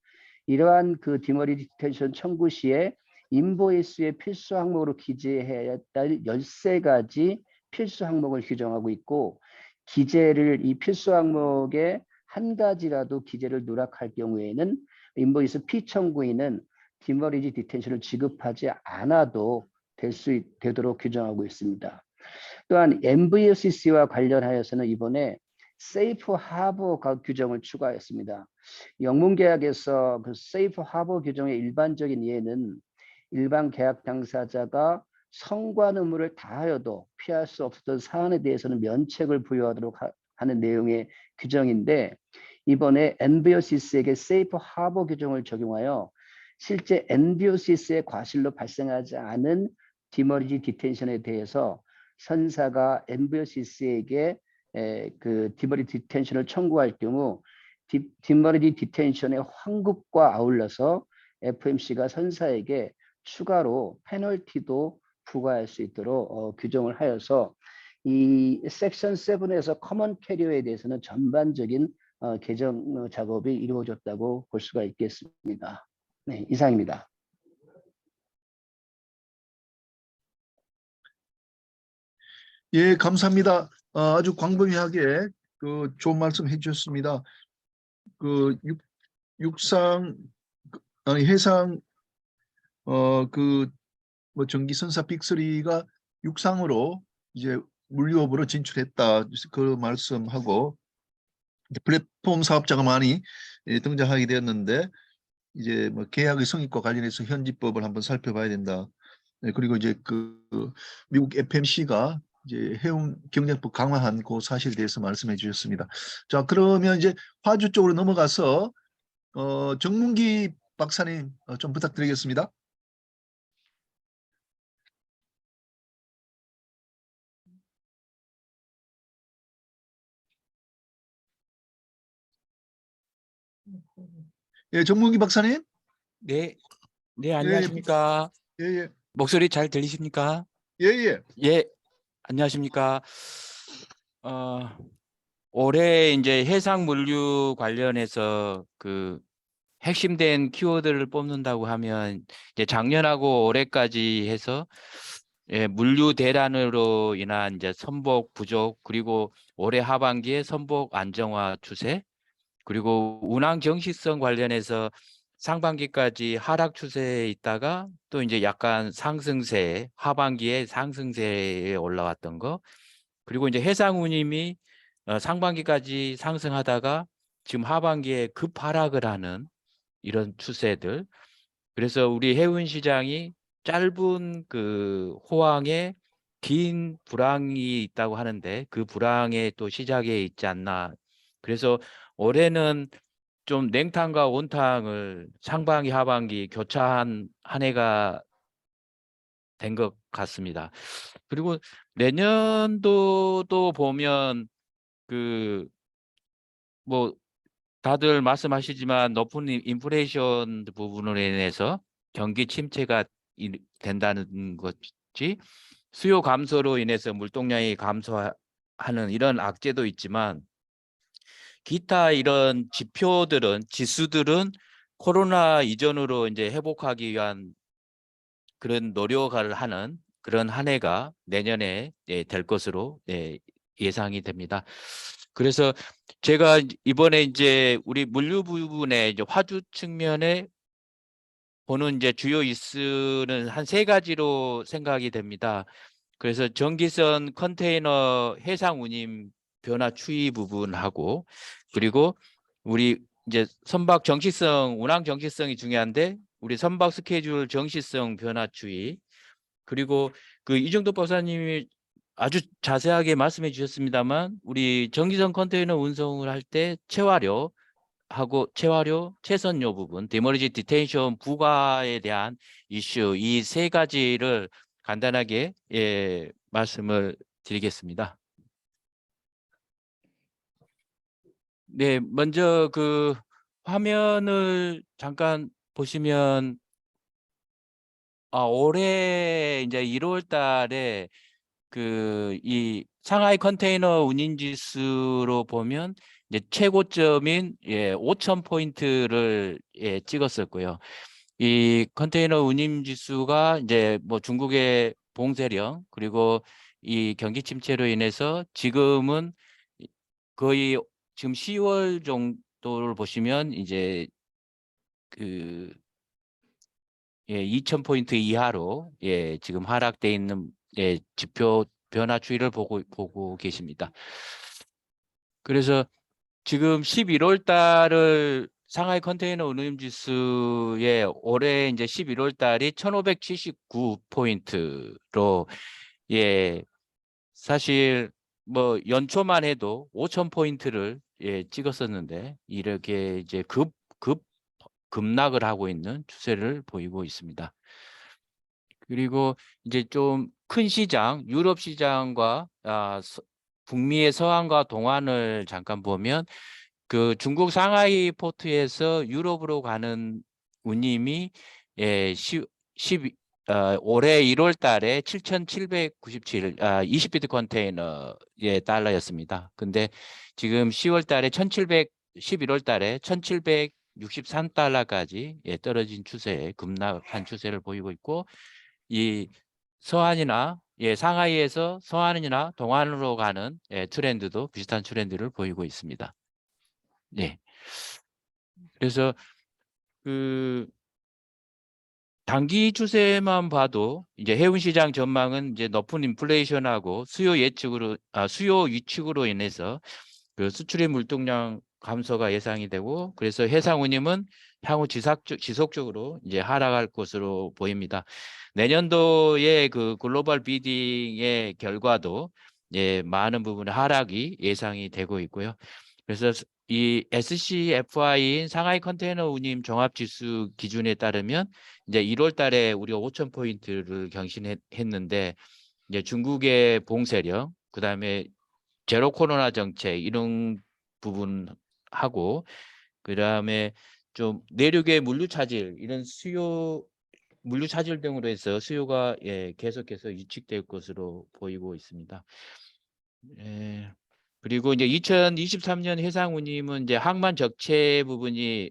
이러한 그 디머리지 디텐션 청구 시에 인보이스의 필수 항목으로 기재해야 할 13가지 필수 항목을 규정하고 있고 기재를 이 필수 항목의 한 가지라도 기재를 누락할 경우에는 인보이스 피청구인은 디머리지 디텐션을 지급하지 않아도 되도록 규정하고 있습니다. 또한 MVOCC와 관련하여서는 이번에 세이프 하버 규정을 추가했습니다. 영문계약에서 그 세이프 하버 규정의 일반적인 예는 일반 계약 당사자가 성관 의무를 다하여도 피할 수 없었던 사안에 대해서는 면책을 부여하도록 하는 내용의 규정인데 이번에 NBOCC에게 세이프 하버 규정을 적용하여 실제 NBOCC의 과실로 발생하지 않은 디머리지 디텐션에 대해서 선사가 NBOCC에게 그 디머리지 디텐션을 청구할 경우 디머리지 디텐션의 환급과 아울러서 FMC가 선사에게 추가로 페널티도 부과할 수 있도록 규정을 하여서 이 섹션 7에서 커먼 캐리어에 대해서는 전반적인 개정 작업이 이루어졌다고 볼 수가 있겠습니다. 네, 이상입니다. 예, 감사합니다. 아주 광범위하게 그 좋은 말씀 해주셨습니다. 그 육상 아니 해상 그 뭐 전기선사 빅3가 육상으로 이제 물류업으로 진출했다 그 말씀하고 이제 플랫폼 사업자가 많이 등장하게 되었는데 이제 뭐 계약의 성립과 관련해서 현지법을 한번 살펴봐야 된다. 네, 그리고 이제 그 미국 FMC가 이제 해운 경쟁법 강화한 그 사실에 대해서 말씀해 주셨습니다. 자, 그러면 이제 화주 쪽으로 넘어가서 정문기 박사님 좀 부탁드리겠습니다. 예, 정문기 박사님. 네, 네, 예, 안녕하십니까. 예, 예, 목소리 잘 들리십니까? 예, 예. 예, 안녕하십니까. 어, 올해 이제 해상 물류 관련해서 그 핵심된 키워드를 뽑는다고 하면 이제 작년하고 올해까지 해서 물류 대란으로 인한 이제 선복 부족, 그리고 올해 하반기에 선복 안정화 추세, 그리고 운항 정시성 관련해서 상반기까지 하락 추세에 있다가 또 이제 약간 상승세, 하반기에 상승세에 올라왔던 거, 그리고 이제 해상 운임이 상반기까지 상승하다가 지금 하반기에 급 하락을 하는 이런 추세들. 그래서 우리 해운 시장이 짧은 그 호황에 긴 불황이 있다고 하는데 그 불황의 또 시작에 있지 않나. 그래서 올해는 좀 냉탕과 온탕을 상반기 하반기 교차한 한 해가 된 것 같습니다. 그리고 내년도도 보면 그 뭐 다들 말씀하시지만 높은 인플레이션 부분으로 인해서 경기 침체가 된다는 것이 수요 감소로 인해서 물동량이 감소하는 이런 악재도 있지만 기타 이런 지수들은 코로나 이전으로 이제 회복하기 위한 그런 노력을 하는 그런 한 해가 내년에 될 것으로 예상이 됩니다. 그래서 제가 이번에 이제 우리 물류 부분에 이제 화주 측면에 보는 이제 주요 이슈는 한 3가지로 생각이 됩니다. 그래서 전기선 컨테이너 해상 운임 변화 추이 부분하고, 그리고 우리 이제 선박 정시성, 운항 정시성이 중요한데 우리 선박 스케줄 정시성 변화 추이, 그리고 그 이정도 박사님이 아주 자세하게 말씀해 주셨습니다만 우리 전기선 컨테이너 운송을 할 때 체화료, 최선료 부분, 디머리지 디텐션 부과에 대한 이슈, 이 3가지를 간단하게 말씀을 드리겠습니다. 네, 먼저 그 화면을 잠깐 보시면 올해 이제 1월 달에 그 이 상하이 컨테이너 운임 지수로 보면 이제 최고점인 5,000포인트를 찍었었고요. 이 컨테이너 운임 지수가 이제 뭐 중국의 봉쇄령 그리고 이 경기 침체로 인해서 지금은 거의 지금 10월 정도를 보시면 이제 그 2,000포인트 이하로 지금 하락돼 있는 지표 변화 추이를 보고 계십니다. 그래서 지금 11월 달을 상하이 컨테이너 운임 지수의 올해 이제 11월 달이 1,579포인트로 사실 뭐 연초만 해도 5,000포인트를 찍었었는데 이렇게 이제 급락을 하고 있는 추세를 보이고 있습니다. 그리고 이제 좀 큰 시장, 유럽 시장과 북미의 서안과 동안을 잠깐 보면 그 중국 상하이 포트에서 유럽으로 가는 운임이 올해 1월 달에 7,797 20피트 컨테이너 달러였습니다. 근데 지금 11월 달에 1,700 63달러까지 떨어진 추세, 급락한 추세를 보이고 있고, 이 서한이나 상하이에서 서한이나 동안으로 가는 트렌드도 비슷한 트렌드를 보이고 있습니다. 네. 그래서 그 단기 추세만 봐도 이제 해운 시장 전망은 이제 높은 인플레이션하고 수요 위축으로 인해서 그 수출입 물동량 감소가 예상이 되고, 그래서 해상 운임은 향후 지속적으로 이제 하락할 것으로 보입니다. 내년도에 그 글로벌 비딩의 결과도 많은 부분의 하락이 예상이 되고 있고요. 그래서 이 SCFI인 상하이 컨테이너 운임 종합지수 기준에 따르면 이제 1월 달에 우리가 5,000포인트를 경신했는데, 이제 중국의 봉쇄령, 그다음에 제로 코로나 정책 이런 부분하고, 그다음에 좀 내륙의 물류 차질, 이런 물류 차질 등으로 해서 수요가 계속해서 위축될 것으로 보이고 있습니다. 그리고 이제 2023년 해상 운임은 이제 항만 적체 부분이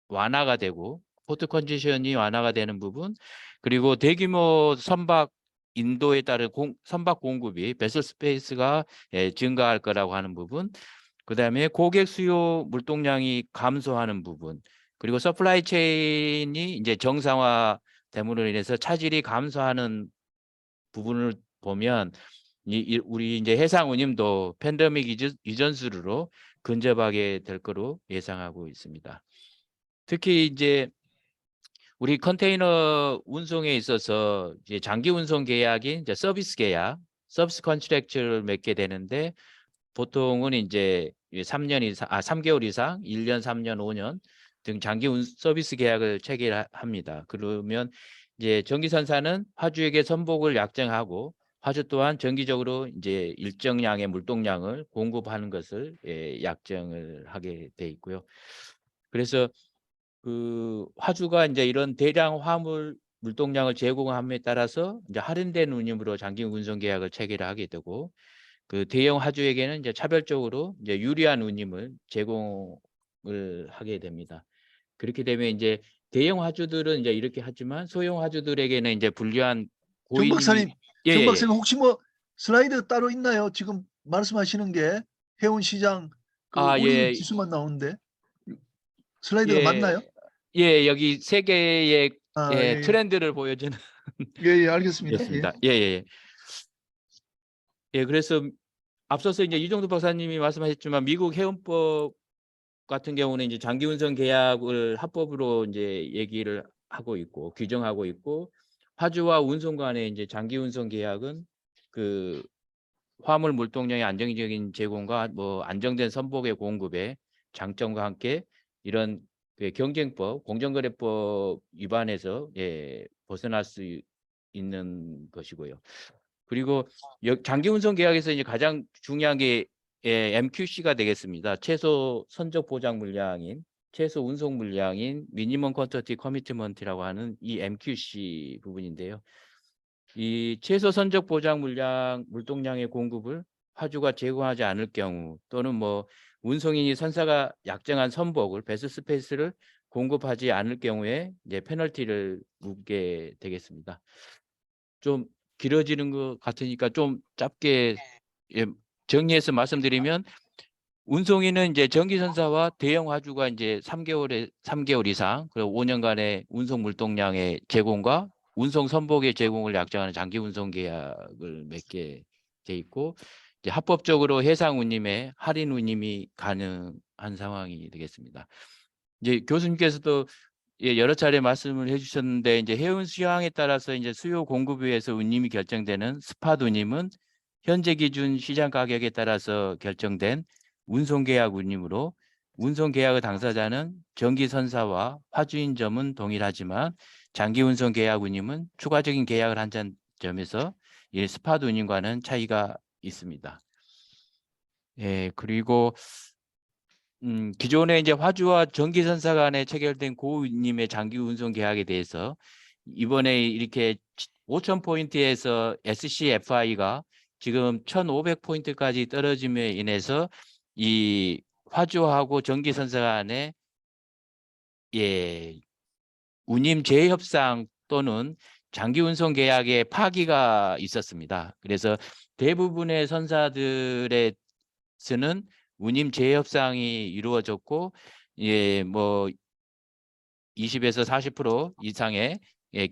완화가 되고, 포트 컨디션이 완화가 되는 부분, 그리고 대규모 선박 인도에 따른 선박 공급이 베슬 스페이스가 증가할 거라고 하는 부분, 그다음에 고객 수요 물동량이 감소하는 부분, 그리고 서플라이 체인이 이제 정상화됨으로 인해서 차질이 감소하는 부분을 보면 우리 이제 해상 운임도 팬데믹 이전 수준으로 근접하게 될 거로 예상하고 있습니다. 특히 이제 우리 컨테이너 운송에 있어서 이제 장기 운송 계약인 이제 서비스 계약, 서비스 컨트랙트를 맺게 되는데, 보통은 이제 3개월 이상, 1년, 3년, 5년 등 장기 서비스 계약을 체결합니다. 그러면 이제 전기선사는 화주에게 선복을 약정하고, 화주 또한 정기적으로 이제 일정량의 물동량을 공급하는 것을 약정을 하게 돼 있고요. 그래서 그 화주가 이제 이런 대량 화물 물동량을 제공함에 따라서 이제 할인된 운임으로 장기 운송 계약을 체결을 하게 되고, 그 대형 화주에게는 이제 차별적으로 이제 유리한 운임을 제공을 하게 됩니다. 그렇게 되면 이제 대형 화주들은 이제 이렇게 하지만 소형 화주들에게는 이제 불리한 정 박사님, 예, 정 예, 박사님 혹시 뭐 슬라이드 따로 있나요? 지금 말씀하시는 게 해운 시장 그 운임 예, 지수만 나오는데 슬라이드가 예, 맞나요? 예, 여기 세 개의 아, 예, 예. 트렌드를 보여주는 예, 예, 알겠습니다. 예. 예, 예, 예, 그래서 앞서서 이제 이종두 박사님이 말씀하셨지만 미국 해운법 같은 경우는 이제 장기 운송 계약을 합법으로 이제 얘기를 하고 있고 규정하고 있고, 화주와 운송 간의 이제 장기 운송 계약은 그 화물 물동량의 안정적인 제공과 뭐 안정된 선복의 공급에 장점과 함께 이런 그 경쟁법, 공정거래법 위반에서 벗어날 수 있는 것이고요. 그리고 장기 운송 계약에서 이제 가장 중요한 게 MQC가 되겠습니다. 최소 선적 보장 물량인, 최소 운송 물량인 미니멈 퀀터티 커미트먼트라고 하는 이 MQC 부분인데요. 이 최소 선적 보장 물동량의 공급을 화주가 제공하지 않을 경우, 또는 뭐 운송인이 선사가 약정한 선복을 베스 스페이스를 공급하지 않을 경우에 이제 페널티를 묻게 되겠습니다. 좀 길어지는 것 같으니까 좀 짧게 정리해서 말씀드리면, 운송인은 이제 전기선사와 대형 화주가 이제 3개월 이상, 그리고 5년간의 운송 물동량의 제공과 운송 선복의 제공을 약정하는 장기 운송 계약을 맺게 돼 있고, 이제 합법적으로 해상 운임에 할인 운임이 가능한 상황이 되겠습니다. 이제 교수님께서도 여러 차례 말씀을 해주셨는데, 이제 해운 수량에 따라서 이제 수요 공급에 의해서 운임이 결정되는 스팟 운임은 현재 기준 시장 가격에 따라서 결정된 운송 계약 운임으로, 운송 계약의 당사자는 전기 선사와 화주인 점은 동일하지만 장기 운송 계약 운임은 추가적인 계약을 한 점에서 이 스팟 운임과는 차이가 있습니다. 그리고 기존에 이제 화주와 전기선사 간에 체결된 고운임의 장기 운송 계약에 대해서 이번에 이렇게 5,000포인트에서 SCFI가 지금 1,500포인트까지 떨어짐에 인해서 이 화주하고 전기선사 간에 예, 운임 재협상 또는 장기 운송 계약의 파기가 있었습니다. 그래서 대부분의 선사들에서는 운임 재협상이 이루어졌고, 예, 뭐 20에서 40% 이상의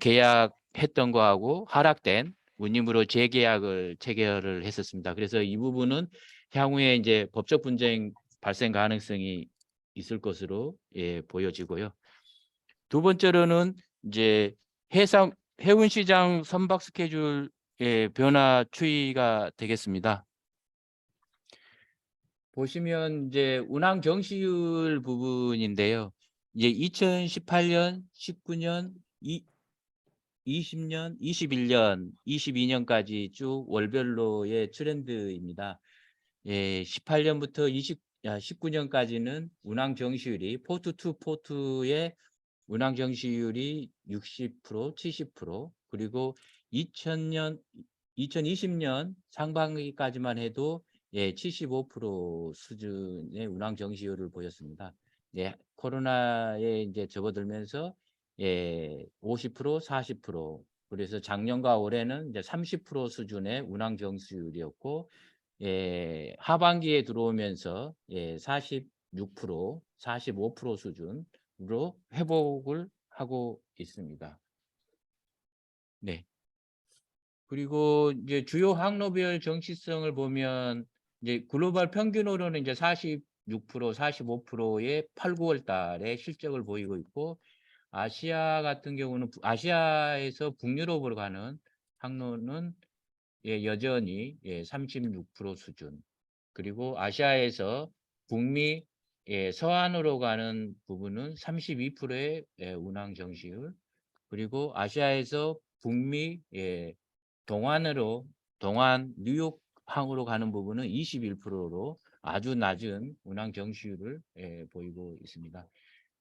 계약했던 거하고 하락된 운임으로 재계약을 체결을 했었습니다. 그래서 이 부분은 향후에 이제 법적 분쟁 발생 가능성이 있을 것으로 보여지고요. 두 번째로는 이제 해운 시장 선박 스케줄의 변화 추이가 되겠습니다. 보시면 이제 운항 정시율 부분인데요. 이제 2018년, 19년, 20년, 21년, 22년까지 쭉 월별로의 트렌드입니다. 18년부터 19년까지는 운항 정시율이 포트 투 포트의 운항 정시율이 60%, 70%, 그리고 2020년 상반기까지만 해도 75% 수준의 운항 정시율을 보였습니다. 코로나에 이제 접어들면서 50%, 40%, 그래서 작년과 올해는 이제 30% 수준의 운항 정시율이었고, 하반기에 들어오면서 46%, 45% 수준으로 회복을 하고 있습니다. 네. 그리고 이제 주요 항로별 정시성을 보면 이제 글로벌 평균으로는 이제 46%, 45%의 8, 9월 달에 실적을 보이고 있고, 아시아 같은 경우는 아시아에서 북유럽으로 가는 항로는 여전히 36% 수준. 그리고 아시아에서 북미 서안으로 가는 부분은 32%의 운항 정시율. 그리고 아시아에서 북미 동안 뉴욕항으로 가는 부분은 21%로 아주 낮은 운항 정시율을 보이고 있습니다.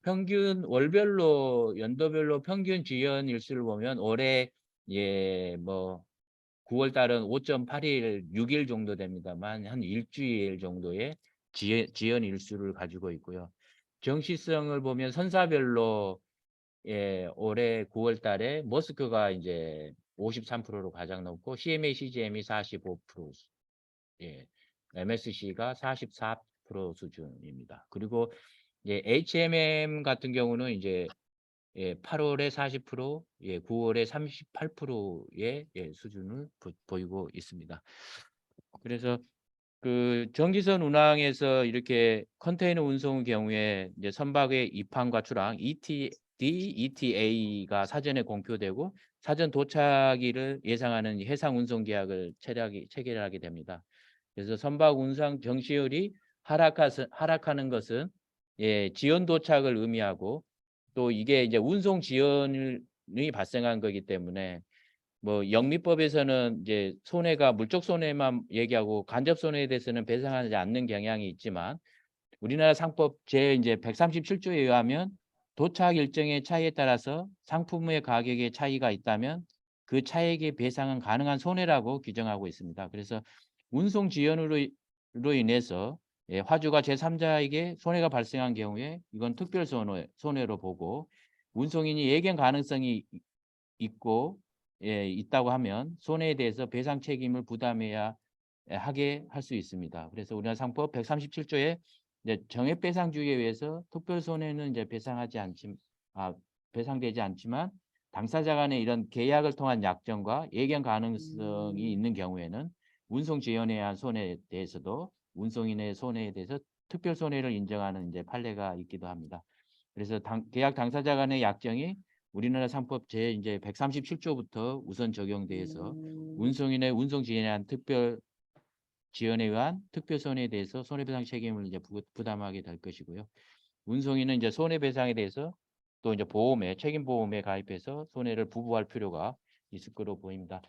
평균 월별로 연도별로 평균 지연 일수를 보면 올해 뭐 9월 달은 5.8일, 6일 정도 됩니다만 한 일주일 정도의 지연 일수를 가지고 있고요. 정시성을 보면 선사별로 올해 9월 달에 머스크가 이제 53%로 가장 높고 CMA, CGM이 45%, MSC가 44% 수준입니다. 그리고 HMM 같은 경우는 이제 8월에 40%, 9월에 38%의 수준을 보이고 있습니다. 그래서 그 전기선 운항에서 이렇게 컨테이너 운송 경우에 이제 선박의 입항과 출항 ETA가 사전에 공표되고 사전 도착일을 예상하는 해상 운송 계약을 체결하게 됩니다. 그래서 선박 운송 정시율이 하락하는 것은 지연 도착을 의미하고, 또 이게 이제 운송 지연이 발생한 거기 때문에 뭐 영미법에서는 이제 손해가 물적 손해만 얘기하고 간접 손해에 대해서는 배상하지 않는 경향이 있지만, 우리나라 상법 제 이제 137조에 의하면 도착 일정의 차이에 따라서 상품의 가격의 차이가 있다면 그 차액의 배상은 가능한 손해라고 규정하고 있습니다. 그래서 운송 지연으로 인해서 화주가 제3자에게 손해가 발생한 경우에 이건 특별 손해로 보고, 운송인이 예견 가능성이 있고 있다고 하면 손해에 대해서 배상 책임을 부담해야 하게 할 수 있습니다. 그래서 우리나라 상법 137조에 정액배상주의에 의해서 특별 손해는 이제 배상되지 않지만, 당사자 간의 이런 계약을 통한 약정과 예견 가능성이 있는 경우에는 운송 지연에 의한 손해에 대해서도 운송인의 손해에 대해서 특별 손해를 인정하는 이제 판례가 있기도 합니다. 그래서 계약 당사자 간의 약정이 우리나라 상법 제 이제 137조부터 우선 적용돼서 운송인의 운송 지연에 의한 특별 지연에 의한 특별 손해에 대해서 손해배상 책임을 이제 부담하게 될 것이고요. 운송인은 이제 손해배상에 대해서 또 이제 책임 보험에 가입해서 손해를 부부할 필요가 있을 거로 보입니다.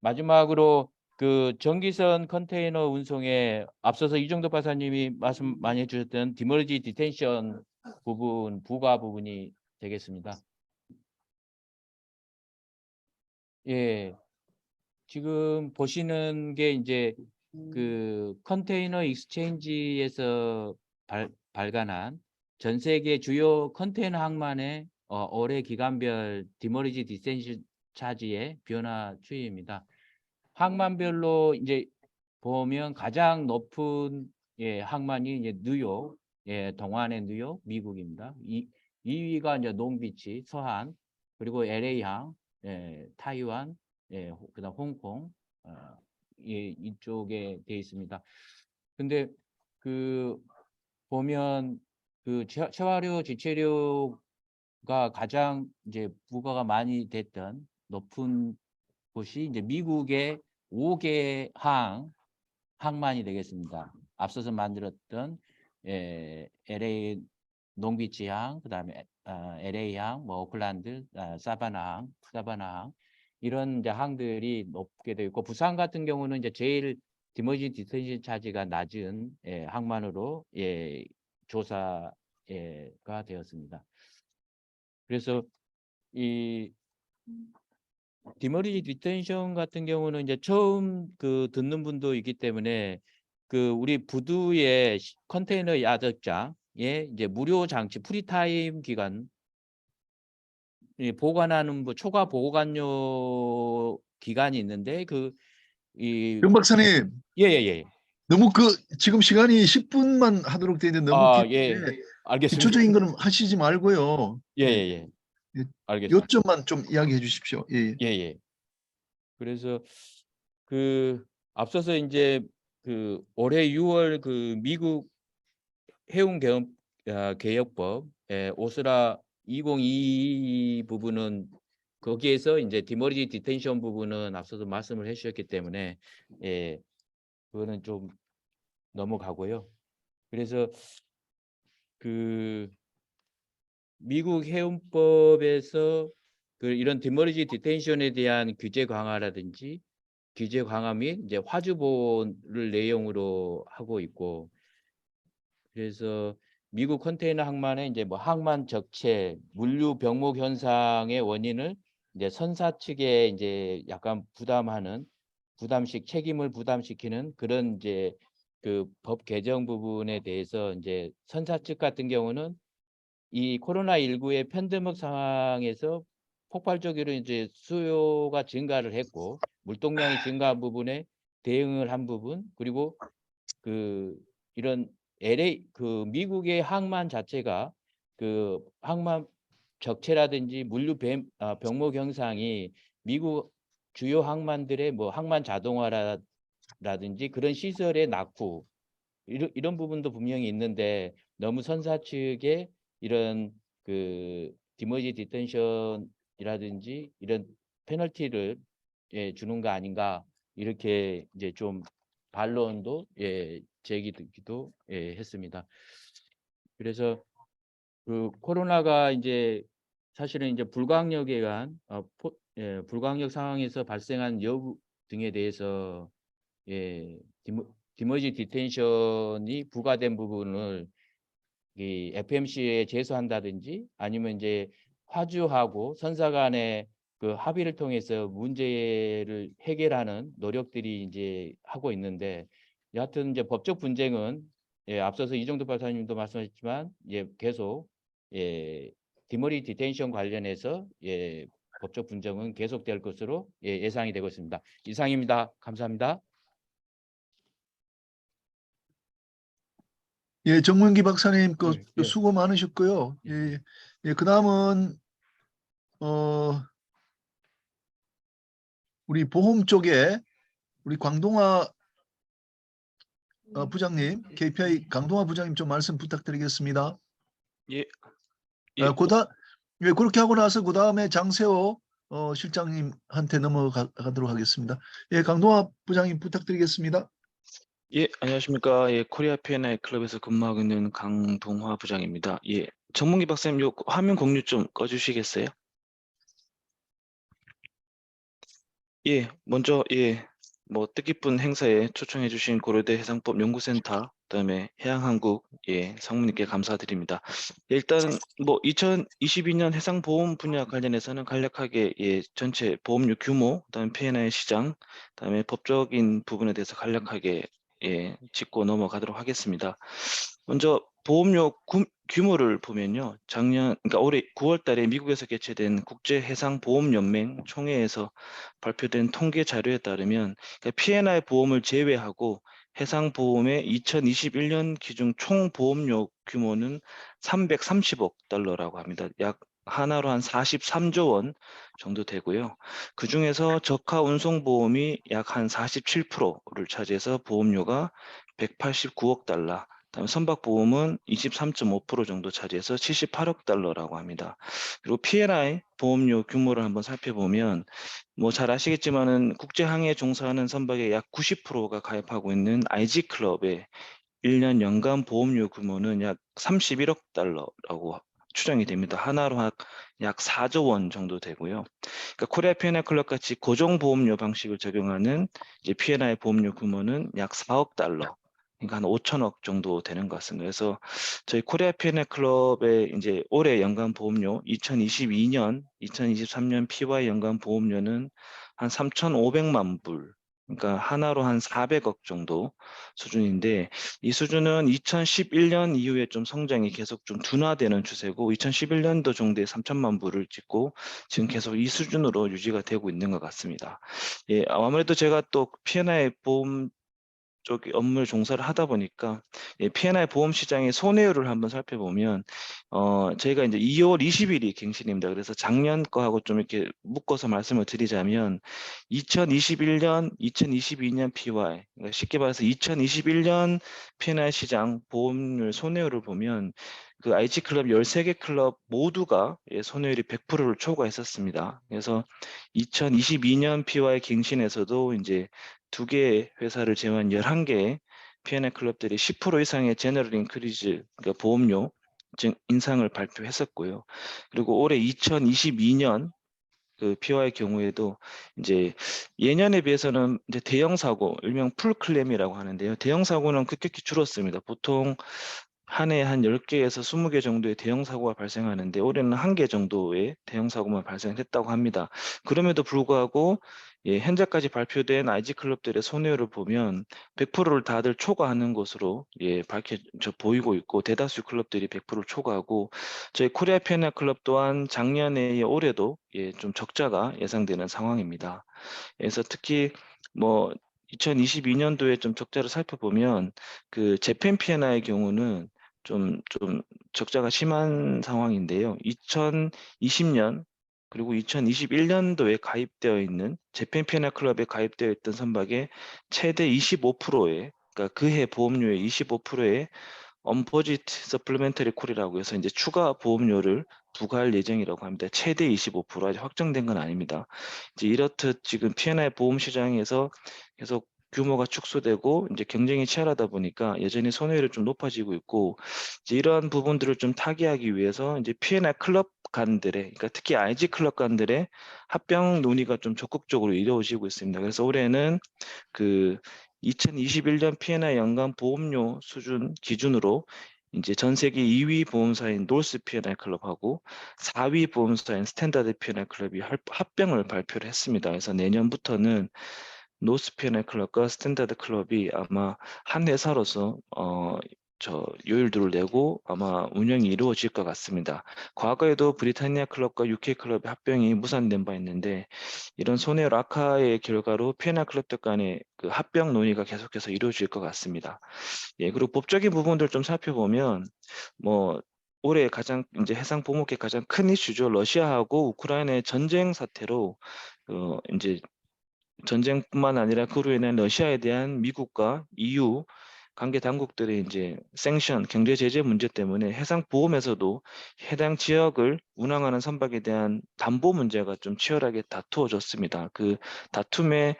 마지막으로 그 전기선 컨테이너 운송에 앞서서 이정도 박사님이 말씀 많이 해주셨던 디머리지 디텐션 부분, 부가 부분이 되겠습니다. 지금 보시는 게 이제 그 컨테이너 익스체인지에서 발간한 전 세계 주요 컨테이너 항만의 올해 기간별 디머리지 디텐션 차지의 변화 추이입니다. 항만별로 이제 보면 가장 높은 항만이 이제 뉴욕, 동안의 뉴욕, 미국입니다. 2위가 이제 롱비치, 서한, 그리고 LA항, 타이완, 그다음 홍콩, 이쪽에 돼 있습니다. 근데 그 보면 그 체화료, 지체료가 가장 이제 부과가 많이 됐던 높은 곳이 이제 미국의 5개 항만이 되겠습니다. 앞서서 만들었던 LA 롱비치항, 그다음에 LA항, 뭐 오클랜드, 사바나항 이런 이제 항들이 높게 되어 있고, 부산 같은 경우는 이제 제일 디머지 디텐션 차지가 낮은 항만으로 조사가 되었습니다. 그래서 이 디머리지 디텐션 같은 경우는 이제 처음 듣는 분도 있기 때문에 우리 부두의 컨테이너 야적장에 이제 무료 장치 프리타임 기간 보관하는 초과 보관료 기간이 있는데 정 박사님, 예예예. 너무 지금 시간이 10분만 하도록 되어 있는데 너무 긴데 알겠습니다. 기초적인 거는 하시지 말고요. 예예예. 예. 알겠습니다. 요점만 좀 이야기해 주십시오. 예. 예예. 그래서 앞서서 이제 올해 6월 미국 해운 개혁법 오스라 2022 부분은 거기에서 이제 디머리지 디텐션 부분은 앞서서 말씀을 해주셨기 때문에 그거는 좀 넘어가고요. 그래서 미국 해운법에서 이런 디머리지 디텐션에 대한 규제 강화라든지 규제 강화 및 이제 화주보호를 내용으로 하고 있고, 그래서 미국 컨테이너 항만의 이제 뭐 항만 적체, 물류 병목 현상의 원인을 이제 선사 측에 이제 약간 책임을 부담시키는 그런 이제 법 개정 부분에 대해서 이제 선사 측 같은 경우는 이 코로나19의 팬데믹 상황에서 폭발적으로 이제 수요가 증가를 했고 물동량이 증가한 부분에 대응을 한 부분, 그리고 이런 미국의 항만 자체가 항만 적체라든지 물류 병목 현상이 미국 주요 항만들의 뭐 항만 자동화라든지 그런 시설의 낙후 이런 부분도 분명히 있는데, 너무 선사 측에 이런 디머지 디텐션이라든지 이런 페널티를 주는 거 아닌가, 이렇게 이제 좀 반론도 제기되기도 했습니다. 그래서 코로나가 이제 사실은 이제 불가항력에 의한 불가항력 상황에서 발생한 여부 등에 대해서 디머지 디텐션이 부과된 부분을 이 FMC에 제소한다든지 아니면 이제 화주하고 선사 간의 합의를 통해서 문제를 해결하는 노력들이 이제 하고 있는데, 여하튼 이제 법적 분쟁은 앞서서 이정도 박사님도 말씀하셨지만 계속 디머리 디텐션 관련해서 법적 분쟁은 계속될 것으로 예상이 되고 있습니다. 이상입니다. 감사합니다. 예, 정문기 박사님 예. 수고 많으셨고요. 예, 그다음은 우리 보험 쪽에 우리 광동아 부장님, KPI 강동아 부장님 좀 말씀 부탁드리겠습니다. 예. 그렇게 하고 나서 그 다음에 장세호 실장님한테 넘어가도록 하겠습니다. 예, 강동아 부장님 부탁드리겠습니다. 예, 안녕하십니까. 예, 코리아 P&I 클럽에서 근무하고 있는 강동화 부장입니다. 예, 정문기 박사님, 요 화면 공유 좀 꺼주시겠어요? 예, 먼저 뭐 뜻깊은 행사에 초청해주신 고려대 해상법 연구센터, 그다음에 해양한국 상무님께 감사드립니다. 일단 뭐 2022년 해상보험 분야 관련해서는 간략하게 전체 보험료 규모, 그다음에 P&I 시장, 그다음에 법적인 부분에 대해서 간략하게 짚고 넘어가도록 하겠습니다. 먼저 보험료 규모를 보면요. 그러니까 올해 9월 달에 미국에서 개최된 국제해상보험연맹 총회에서 발표된 통계 자료에 따르면 그러니까 P&I 보험을 제외하고 해상보험의 2021년 기준 총 보험료 규모는 330억 달러라고 합니다. 약 하나로 한 43조 원 정도 되고요. 그중에서 저가 운송보험이 약 한 47%를 차지해서 보험료가 189억 달러, 그다음에 선박보험은 23.5% 정도 차지해서 78억 달러라고 합니다. 그리고 P&I 보험료 규모를 한번 살펴보면 뭐 잘 아시겠지만은 국제항해에 종사하는 선박의 약 90%가 가입하고 있는 IG 클럽의 1년 연간 보험료 규모는 약 31억 달러라고 추정이 됩니다. 하나로 약 4조 원 정도 되고요. 그러니까 코리아 P&I 클럽 같이 고정 보험료 방식을 적용하는 이제 P&I 보험료 규모는 약 4억 달러. 그러니까 한 5천억 정도 되는 것 같습니다. 그래서 저희 코리아 P&I 클럽의 이제 올해 연간 보험료 2022년, 2023년 PY 연간 보험료는 한 3,500만 불. 그러니까 하나로 한 400억 정도 수준인데 이 수준은 2011년 이후에 좀 성장이 계속 좀 둔화되는 추세고 2011년도 정도에 3천만 불을 찍고 지금 계속 이 수준으로 유지가 되고 있는 것 같습니다. 예, 아무래도 제가 또 P&I 보험 쪽 업무를 종사를 하다 보니까 예, P&I 보험 시장의 손해율을 한번 살펴보면 저희가 이제 2월 20일이 갱신입니다. 그래서 작년 거하고 좀 이렇게 묶어서 말씀을 드리자면 2021년, 2022년 PY, 그러니까 쉽게 말해서 2021년 P&I 시장 보험률 손해율을 보면 그 IG 클럽 13개 클럽 모두가 예, 손해율이 100%를 초과했었습니다. 그래서 2022년 PY 갱신에서도 이제 2개의 회사를 제외한 11개의 P&I 클럽들이 10% 이상의 제너럴 인크리즈, 그러니까 보험료 인상을 발표했었고요. 그리고 올해 2022년 그 PY 경우에도 이제 예년에 비해서는 이제 대형 사고, 일명 풀 클램이라고 하는데요. 대형 사고는 급격히 줄었습니다. 보통 한 해에 한 10개에서 20개 정도의 대형 사고가 발생하는데 올해는 1개 정도의 대형 사고만 발생했다고 합니다. 그럼에도 불구하고 예, 현재까지 발표된 IG 클럽들의 손해율을 보면 100%를 다들 초과하는 것으로 예, 밝혀져 보이고 있고 대다수 클럽들이 100%를 초과하고 저희 코리아 P&I 클럽 또한 작년에 올해도 예, 좀 적자가 예상되는 상황입니다. 그래서 특히 뭐 2022년도에 좀 적자를 살펴보면 그 재팬 P&I의 경우는 좀 적자가 심한 상황인데요. 2020년 그리고 2021년도에 가입되어 있는 재팬 P&I 클럽에 가입되어 있던 선박의 최대 25%의 그러니까 그해 보험료의 25%의 언버짓 서플리멘터리 콜이라고 해서 이제 추가 보험료를 부과할 예정이라고 합니다. 최대 25% 아직 확정된 건 아닙니다. 이제 이렇듯 지금 P&I 보험 시장에서 계속 규모가 축소되고 이제 경쟁이 치열하다 보니까 여전히 손해율이 좀 높아지고 있고 이제 이러한 부분들을 좀 타개하기 위해서 이제 P&I 클럽 간들의 그러니까 특히 IG 클럽 간들의 합병 논의가 좀 적극적으로 이루어지고 있습니다. 그래서 올해는 그 2021년 P&I 연간 보험료 수준 기준으로 이제 전 세계 2위 보험사인 노스 P&I 클럽하고 4위 보험사인 스탠다드 P&I 클럽이 합병을 발표를 했습니다. 그래서 내년부터는 노스 P&I 클럽과 스탠다드 클럽이 아마 한 회사로서 요율들을 내고 아마 운영이 이루어질 것 같습니다. 과거에도 브리타니아 클럽과 UK 클럽의 합병이 무산된 바 있는데 이런 손해율 악화의 결과로 P&I 클럽들 간의 그 합병 논의가 계속해서 이루어질 것 같습니다. 예, 그리고 법적인 부분들 좀 살펴보면 뭐 올해 가장 이제 해상 보험업계 가장 큰 이슈죠. 러시아하고 우크라이나의 전쟁 사태로 이제 전쟁뿐만 아니라 그로 인한 러시아에 대한 미국과 EU 관계 당국들의 이제 생션 경제 제재 문제 때문에 해상 보험에서도 해당 지역을 운항하는 선박에 대한 담보 문제가 좀 치열하게 다투어졌습니다. 그 다툼의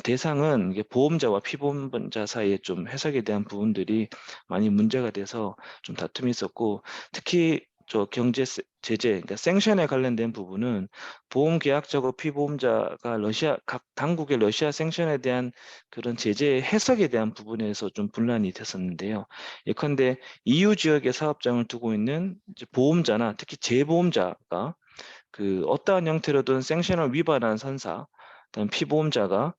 대상은 이게 보험자와 피보험자 사이에 좀 해석에 대한 부분들이 많이 문제가 돼서 좀 다툼이 있었고 특히 저 경제 제재, 그러니까 생션에 관련된 부분은 보험 계약자고 피보험자가 각 당국의 러시아 생션에 대한 그런 제재 해석에 대한 부분에서 좀 분란이 됐었는데요. 예컨대 EU 지역에 사업장을 두고 있는 이제 보험자나 특히 재보험자가 그 어떠한 형태로든 생션을 위반한 선사, 그다음 피보험자가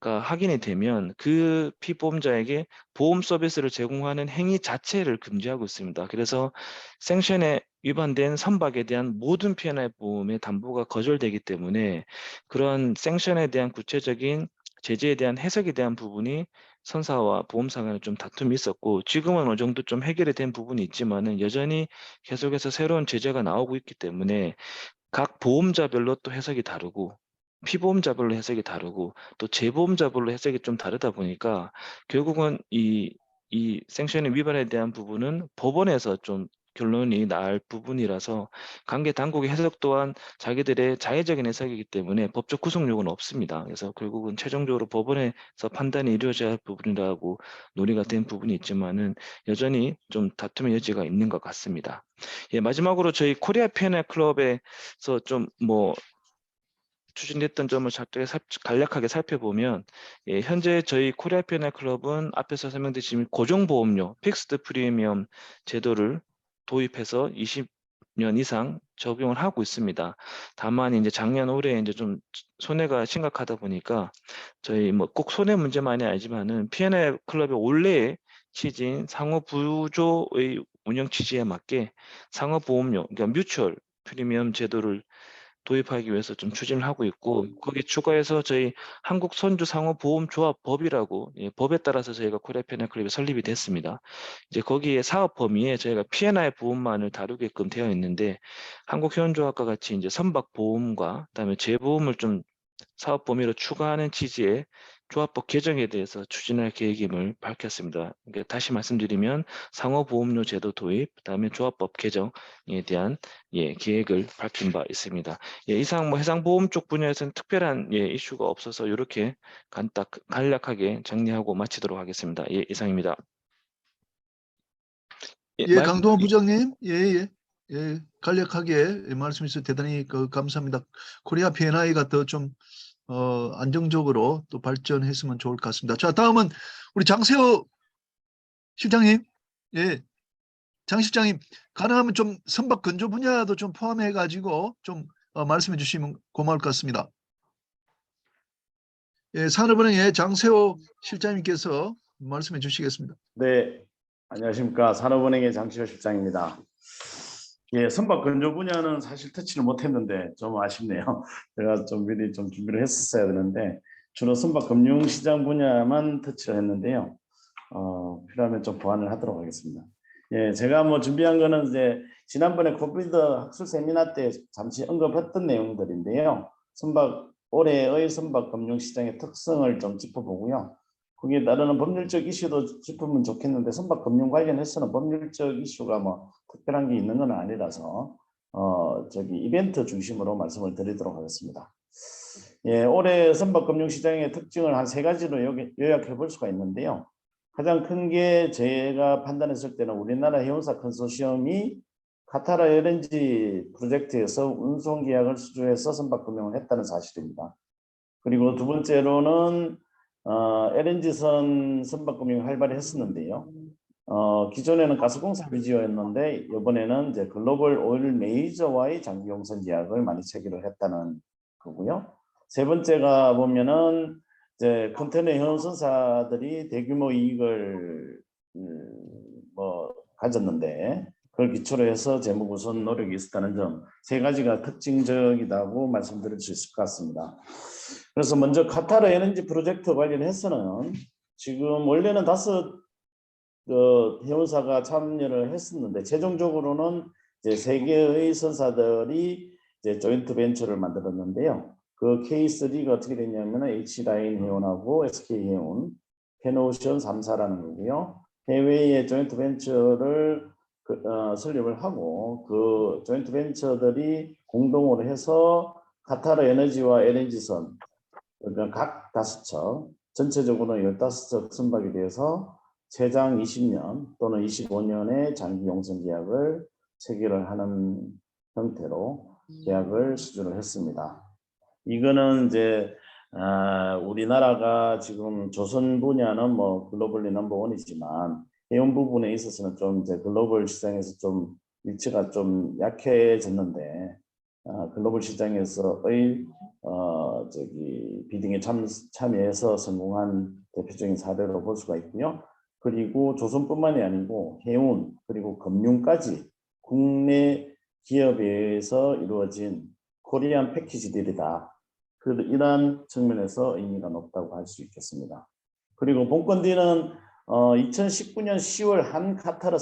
확인이 되면 그 피보험자에게 보험 서비스를 제공하는 행위 자체를 금지하고 있습니다. 그래서 생션에 위반된 선박에 대한 모든 P&I 보험의 담보가 거절되기 때문에 그런 생션에 대한 구체적인 제재에 대한 해석에 대한 부분이 선사와 보험사 간에 좀 다툼이 있었고, 지금은 어느 정도 좀 해결이 된 부분이 있지만은 여전히 계속해서 새로운 제재가 나오고 있기 때문에 각 보험자별로 또 해석이 다르고, 피보험자별로 해석이 다르고, 또 재보험자별로 해석이 좀 다르다 보니까 결국은 이 생션의 위반에 대한 부분은 법원에서 좀 결론이 날 부분이라서 관계 당국의 해석 또한 자기들의 자의적인 해석이기 때문에 법적 구속력은 없습니다. 그래서 결국은 최종적으로 법원에서 판단이 이루어져야 할 부분이라고 논의가 된 부분이 있지만은 여전히 좀 다툼의 여지가 있는 것 같습니다. 예, 마지막으로 저희 코리아 P&I 클럽에서 좀 추진됐던 점을 간략하게 살펴보면, 예, 현재 저희 코리아 P&I 클럽은 앞에서 설명드린 고정보험료 픽스드 프리미엄 제도를 도입해서 20년 이상 적용을 하고 있습니다. 다만 이제 작년 올해 이제 좀 손해가 심각하다 보니까 저희 꼭 손해 문제만이 아니지만은 P&I 클럽의 원래의 취지인 상호 부조의 운영 취지에 맞게 상호 보험료, 그러니까 뮤추얼 프리미엄 제도를 도입하기 위해서 좀 추진을 하고 있고, 거기에 추가해서 저희 한국 선주 상호 보험 조합 법이라고, 예, 법에 따라서 저희가 코리아 P&I 클럽이 설립이 됐습니다. 이제 거기에 사업 범위에 저희가 P&I 보험만을 다루게끔 되어 있는데, 한국 회원조합과 같이 이제 선박 보험과 그다음에 재보험을 좀 사업 범위로 추가하는 취지의 조합법 개정에 대해서 추진할 계획임을 밝혔습니다. 그러니까 다시 말씀드리면 상호보험료 제도 도입, 그다음에 조합법 개정에 대한, 예, 계획을 밝힌 바 있습니다. 예, 이상 해상보험 쪽 분야에서는 특별한, 예, 이슈가 없어서 이렇게 간략하게 정리하고 마치도록 하겠습니다. 예, 이상입니다. 예, 예, 강동원 부장님, 간략하게 말씀해 주셔서 대단히 감사합니다. 코리아 P&I가 더 좀 안정적으로 또 발전했으면 좋을 것 같습니다. 자, 다음은 우리 장세호 실장님, 예, 장 실장님, 가능하면 좀 선박 건조 분야도 좀 포함해가지고 좀 말씀해 주시면 고마울 것 같습니다. 예, 산업은행의 장세호 실장님께서 말씀해 주시겠습니다. 네, 안녕하십니까. 산업은행의 장시호 실장입니다. 예, 선박 건조 분야는 사실 터치를 못했는데 좀 아쉽네요. 제가 좀 미리 좀 준비를 했었어야 되는데 주로 선박 금융시장 분야만 터치를 했는데요. 필요하면 좀 보완을 하도록 하겠습니다. 예, 제가 준비한 거는 이제 지난번에 코비드 학술 세미나 때 잠시 언급했던 내용들인데요. 올해의 선박 금융시장의 특성을 좀 짚어보고요. 거기에 따르는 법률적 이슈도 짚으면 좋겠는데 선박 금융 관련해서는 법률적 이슈가 특별한 게 있는 건 아니라서 이벤트 중심으로 말씀을 드리도록 하겠습니다. 예, 올해 선박 금융 시장의 특징을 한 3가지로 요약해 볼 수가 있는데요. 가장 큰 게 제가 판단했을 때는 우리나라 해운사 컨소시엄이 카타르 LNG 프로젝트에서 운송 계약을 수주해서 선박 금융을 했다는 사실입니다. 그리고 두 번째로는 LNG선 선박금융 활발히 했었는데요. 기존에는 가스공사 위주였는데 이번에는 이제 글로벌 오일 메이저와의 장기 용선 계약을 많이 체결을 했다는 거고요. 세 번째가 보면은 이제 컨테이너 현선사들이 대규모 이익을 가졌는데 그걸 기초로 해서 재무 구성 노력이 있었다는 점, 3가지가 특징적이라고 말씀드릴 수 있을 것 같습니다. 그래서 먼저 카타르 LNG 프로젝트 관련해서는 지금 원래는 5 해운사가 참여를 했었는데 최종적으로는 이제 3개의 선사들이 이제 조인트 벤처를 만들었는데요. 그 K3가 어떻게 됐냐면 H라인 해운하고 SK 해운, 펜오션 3사라는 거고요. 해외의 조인트 벤처를 설립을 하고 그 조인트 벤처들이 공동으로 해서 카타르 에너지와 LNG선 그러니까 각 5척 전체적으로 15척 선박에 대해서 최장 20년 또는 25년의 장기 용선 계약을 체결을 하는 형태로 계약을 수주를 했습니다. 이거는 이제 우리나라가 지금 조선 분야는 글로벌리 넘버원이지만 해운 부분에 있어서는 좀 이제 글로벌 시장에서 좀 위치가 좀 약해졌는데 글로벌 시장에서의 비딩에 참여해서 성공한 대표적인 사례로 볼 수가 있고요. 그리고 조선뿐만이 아니고 해운 그리고 금융까지 국내 기업에서 이루어진 코리안 패키지 딜이다. 이러한 측면에서 의미가 높다고 할 수 있겠습니다. 그리고 본건 딜은 2019년 10월 한 카타르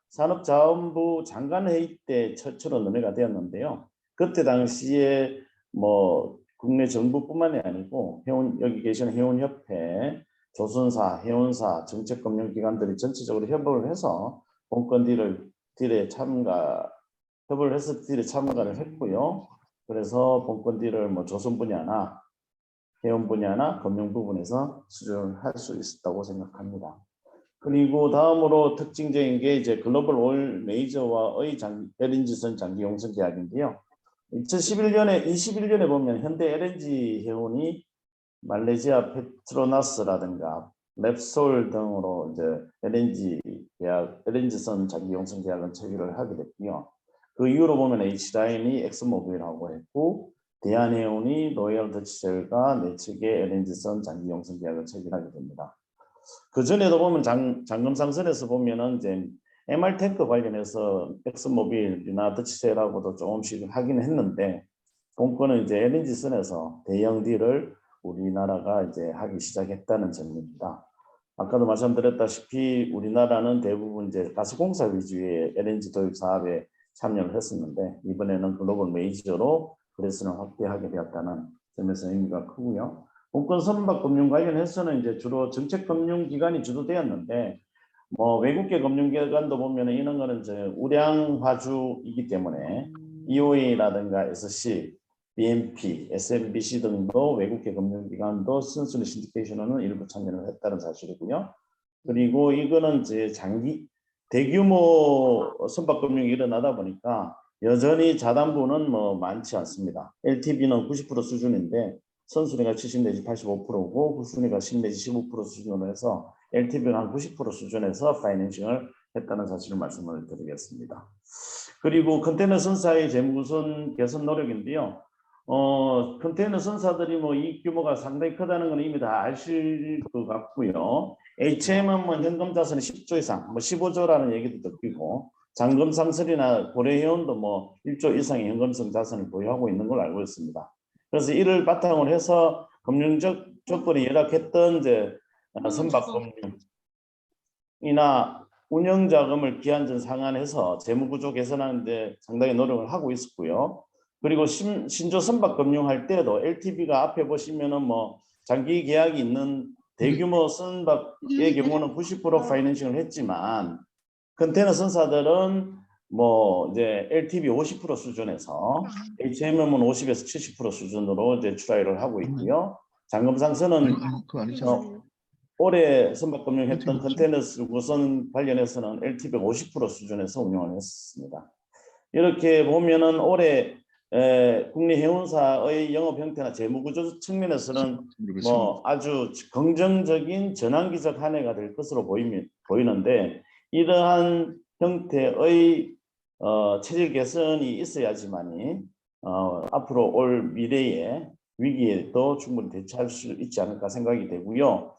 산업자원부 장관회의 때 최초로 논의가 되었는데요. 그때 당시에 뭐 국내 정부뿐만이 아니고 여기 계시는 해운협회, 조선사, 해운사, 정책금융기관들이 전체적으로 협업을 해서 본건 딜에 협업을 해서 딜에 참가를 했고요. 그래서 본건 딜을 뭐 조선 분야나 해운 분야나 금융 부분에서 수주를 할 수 있었다고 생각합니다. 그리고 다음으로 특징적인 게 이제 글로벌 오일 메이저와의 LNG선 장기 용선 계약인데요. 21년에 보면 현대 LNG 해운이 말레이시아 페트로나스라든가 랩솔 등으로 이제 LNG선 장기 용선 계약은 체결을 하게 됐고요. 그 이후로 보면 H라인이 엑스모빌하고 했고 대한해운이 로열 더치셀과 네 측의 LNG선 장기 용선 계약을 체결하게 됩니다. 그 전에도 보면 장금상선에서 보면은 이제 MR 탱크 관련해서 엑스모빌이나 더치셀하고도 조금씩 하긴 했는데 본건은 이제 LNG선에서 대형 딜을 우리나라가 이제 하기 시작했다는 점입니다. 아까도 말씀드렸다시피 우리나라는 대부분 이제 가스공사 위주의 LNG 도입 사업에 참여를 했었는데 이번에는 글로벌 메이저로 그래서는 확대하게 되었다는 점에서 의미가 크고요. 본건 선박 금융 관련해서는 이제 주로 정책금융기관이 주도되었는데 뭐 외국계 금융기관도 보면 이런 거는 이제 우량화주이기 때문에 EOA라든가 SC, BNP, SMBC 등도 외국계 금융기관도 순수리 신디케이션은 일부 참여를 했다는 사실이고요. 그리고 이거는 이제 대규모 선박금융이 일어나다 보니까 여전히 자담부는 뭐 많지 않습니다. LTV는 90% 수준인데 선순위가 70 내지 85%고 후순위가 10 내지 15% 수준으로 해서 LTV는 한 90% 수준에서 파이낸싱을 했다는 사실을 말씀을 드리겠습니다. 그리고 컨테이너 선사의 재무구선 개선 노력인데요. 컨테이너 선사들이 뭐 이익 규모가 상당히 크다는 건 이미 다 아실 것 같고요. HM은 뭐 현금 자산이 10조 이상, 뭐 15조라는 얘기도 듣기고 장금상설이나 고려해운도 뭐 1조 이상의 현금성 자산을 보유하고 있는 걸로 알고 있습니다. 그래서 이를 바탕으로 해서 금융적 조건이 열악했던 이제 선박금융이나 운영자금을 기한전 상환해서 재무구조 개선하는 데 상당히 노력을 하고 있었고요. 그리고 신조 선박금융 할 때도 LTV가 앞에 보시면은 뭐 장기 계약이 있는 대규모 선박의 경우는 90% 파이낸싱을 했지만 컨테이너 선사들은 뭐 이제 LTV 50% 수준에서 HMM은 50에서 70% 수준으로 이제 트라이를 하고 있고요. 장금상선은 그거 아니죠. 올해 선박금융했던 컨테이너 구선 관련해서는 LTV 50% 수준에서 운영을 했습니다. 이렇게 보면은 올해 국내 해운사의 영업 형태나 재무구조 측면에서는 뭐 아주 긍정적인 전환기적 한 해가 될 것으로 보이는데 이러한 형태의 체질 개선이 있어야지만이 앞으로 올 미래의 위기에도 충분히 대처할 수 있지 않을까 생각이 되고요.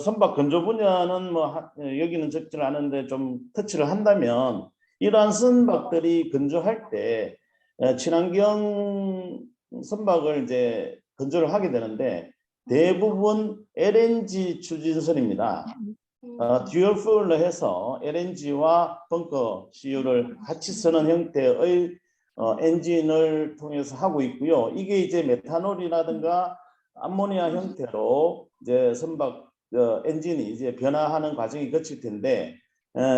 선박 건조 분야는 뭐 여기는 적지 않은데 좀 터치를 한다면 이러한 선박들이 건조할 때 친환경 선박을 이제 건조를 하게 되는데 대부분 LNG 추진선입니다. 듀얼 풀로 해서 LNG와 벙커 CU를 같이 쓰는 형태의 엔진을 통해서 하고 있고요. 이게 이제 메탄올이라든가 암모니아 형태로 이제 선박 엔진이 이제 변화하는 과정이 거칠 텐데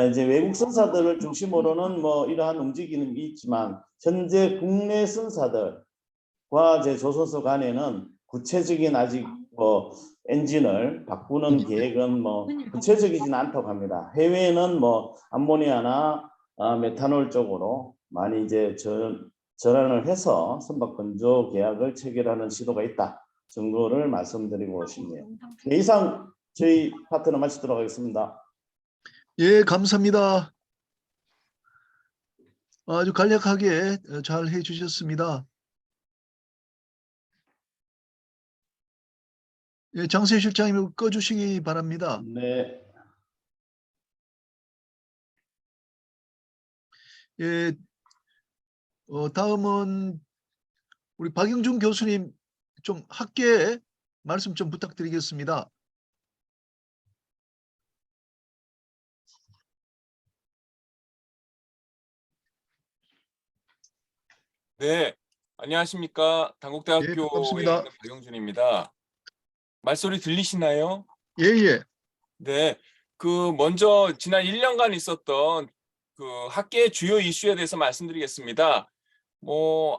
이제 외국 선사들을 중심으로는 뭐 이러한 움직임이 있지만 현재 국내 선사들과 이제 조선소 간에는 구체적인 아직 뭐 엔진을 바꾸는 계획은 뭐 구체적이지는 않다고 합니다. 해외에는 뭐 암모니아나 메탄올 쪽으로 많이 이제 전환을 해서 선박 건조 계약을 체결하는 시도가 있다 정도를 말씀드리고 싶네요. 네, 이상 저희 파트너 마치도록 하겠습니다. 예, 감사합니다. 아주 간략하게 잘 해주셨습니다. 예, 장세 실장님 꺼주시기 바랍니다. 네. 예, 다음은 우리 박영준 교수님 좀 학계 말씀 좀 부탁드리겠습니다. 네, 안녕하십니까. 예, 당국대학교에 반갑습니다. 있는 박영준입니다. 말소리 들리시나요? 예, 예. 네, 먼저 지난 1년간 있었던 학계의 주요 이슈에 대해서 말씀드리겠습니다.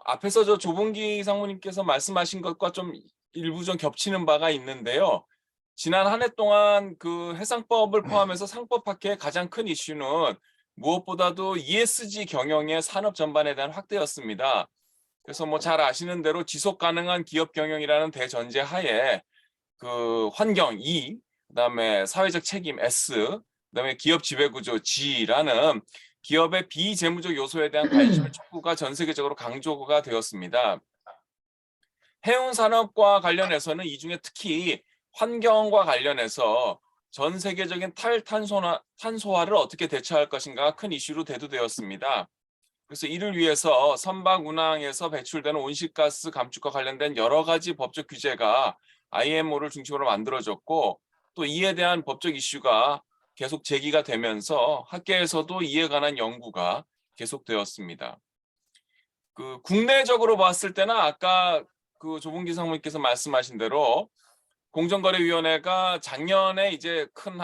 앞에서 저 조봉기 상무님께서 말씀하신 것과 좀 일부 좀 겹치는 바가 있는데요. 지난 한 해 동안 해상법을 포함해서 상법학계의 가장 큰 이슈는 무엇보다도 ESG 경영의 산업 전반에 대한 확대였습니다. 그래서 잘 아시는 대로 지속 가능한 기업 경영이라는 대전제 하에 환경 E, 그다음에 사회적 책임 S, 그다음에 기업 지배 구조 G라는 기업의 비재무적 요소에 대한 관심을 촉구가 전 세계적으로 강조가 되었습니다. 해운 산업과 관련해서는 이 중에 특히 환경과 관련해서 전 세계적인 탄소화를 어떻게 대처할 것인가 큰 이슈로 대두되었습니다. 그래서 이를 위해서 선박 운항에서 배출되는 온실가스 감축과 관련된 여러 가지 법적 규제가 IMO를 중심으로 만들어졌고 또 이에 대한 법적 이슈가 계속 제기가 되면서 학계에서도 이에 관한 연구가 계속되었습니다. 국내적으로 봤을 때는 아까 조봉기 상무님께서 말씀하신 대로 공정거래위원회가 작년에 이제 큰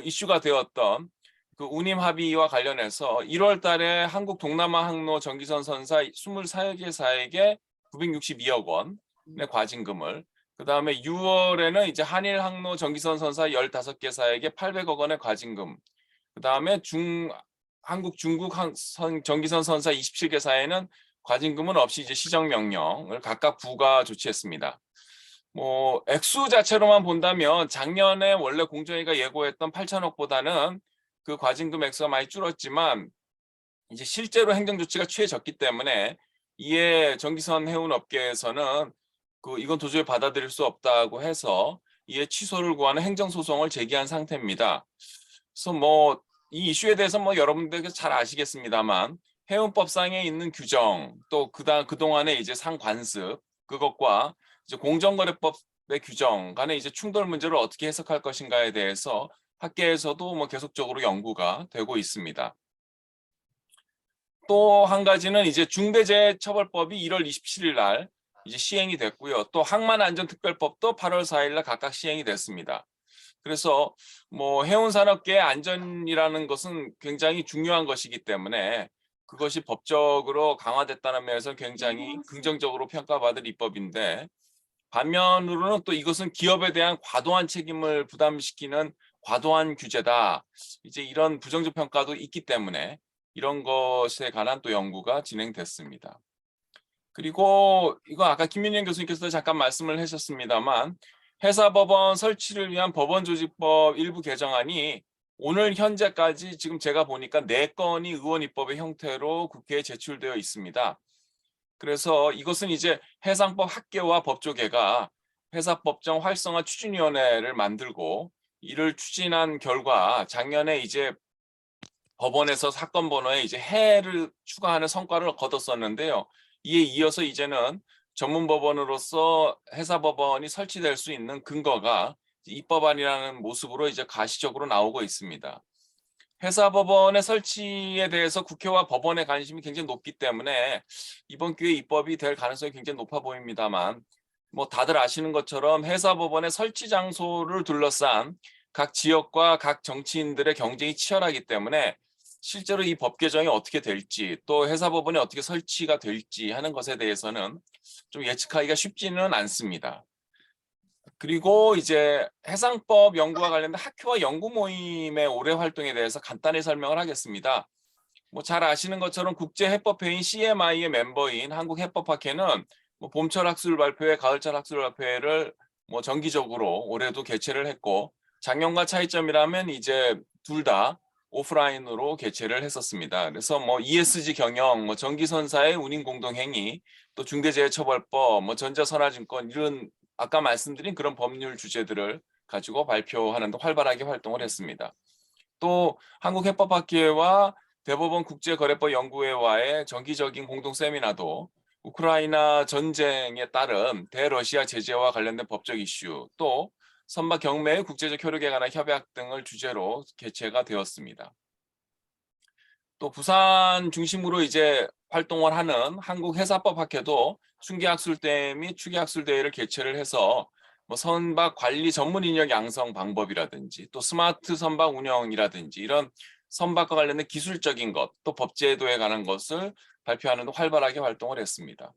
이슈가 되었던 운임 합의와 관련해서 1월 달에 한국 동남아 항로 전기선 선사 23개사에게 962억 원의 과징금을, 그다음에 6월에는 이제 한일 항로 전기선 선사 15개사에게 800억 원의 과징금, 그다음에 한국 중국 전기선 선사 27개사에는 과징금은 없이 이제 시정 명령을 각각 부과 조치했습니다. 액수 자체로만 본다면 작년에 원래 공정위가 예고했던 8천억보다는 그 과징금 액수가 많이 줄었지만 이제 실제로 행정 조치가 취해졌기 때문에 이에 전기선 해운 업계에서는 이건 도저히 받아들일 수 없다고 해서 이에 취소를 구하는 행정 소송을 제기한 상태입니다. 그래서 이 이슈에 대해서 여러분들께서 잘 아시겠습니다만 해운법상에 있는 규정 또 그동안에 이제 상관습 그것과 이제 공정거래법의 규정 간의 이제 충돌 문제를 어떻게 해석할 것인가에 대해서 학계에서도 계속적으로 연구가 되고 있습니다. 또 한 가지는 이제 중대재해처벌법이 1월 27일 날 이제 시행이 됐고요. 또 항만안전특별법도 8월 4일 날 각각 시행이 됐습니다. 그래서 해운산업계의 안전이라는 것은 굉장히 중요한 것이기 때문에 그것이 법적으로 강화됐다는 면에서 굉장히 긍정적으로 평가받을 입법인데, 반면으로는 또 이것은 기업에 대한 과도한 책임을 부담시키는 과도한 규제다. 이제 이런 부정적 평가도 있기 때문에 이런 것에 관한 또 연구가 진행됐습니다. 그리고 이거 아까 김민영 교수님께서도 잠깐 말씀을 하셨습니다만 회사법원 설치를 위한 법원조직법 일부 개정안이 오늘 현재까지 지금 제가 보니까 4건이 의원 입법의 형태로 국회에 제출되어 있습니다. 그래서 이것은 이제 해상법 학계와 법조계가 회사법정 활성화 추진위원회를 만들고 이를 추진한 결과 작년에 이제 법원에서 사건 번호에 이제 해를 추가하는 성과를 거뒀었는데요. 이에 이어서 이제는 전문법원으로서 회사법원이 설치될 수 있는 근거가 입법안이라는 모습으로 이제 가시적으로 나오고 있습니다. 회사법원의 설치에 대해서 국회와 법원의 관심이 굉장히 높기 때문에 이번 기회에 입법이 될 가능성이 굉장히 높아 보입니다만 다들 아시는 것처럼 회사법원의 설치 장소를 둘러싼 각 지역과 각 정치인들의 경쟁이 치열하기 때문에 실제로 이 법 개정이 어떻게 될지 또 회사법원이 어떻게 설치가 될지 하는 것에 대해서는 좀 예측하기가 쉽지는 않습니다. 그리고 이제 해상법 연구와 관련된 학회와 연구 모임의 올해 활동에 대해서 간단히 설명을 하겠습니다. 잘 아시는 것처럼 국제해법회인 CMI의 멤버인 한국해법학회는 봄철 학술 발표회, 가을철 학술 발표회를 정기적으로 올해도 개최를 했고 작년과 차이점이라면 이제 둘 다 오프라인으로 개최를 했었습니다. 그래서 뭐 ESG 경영, 뭐 전기선사의 운임 공동행위, 또 중대재해처벌법, 뭐 전자선화증권 이런 아까 말씀드린 그런 법률 주제들을 가지고 발표하는 데 활발하게 활동을 했습니다. 또 한국해법학회와 대법원 국제거래법 연구회와의 정기적인 공동 세미나도 우크라이나 전쟁에 따른 대러시아 제재와 관련된 법적 이슈, 또 선박 경매의 국제적 효력에 관한 협약 등을 주제로 개최가 되었습니다. 또 부산 중심으로 이제 활동을 하는 한국해사법학회도 순계학술대회 및 추계학술대회를 개최를 해서 뭐 선박 관리 전문 인력 양성 방법이라든지 또 스마트 선박 운영이라든지 이런 선박과 관련된 기술적인 것, 또 법제도에 관한 것을 발표하는 데 활발하게 활동을 했습니다.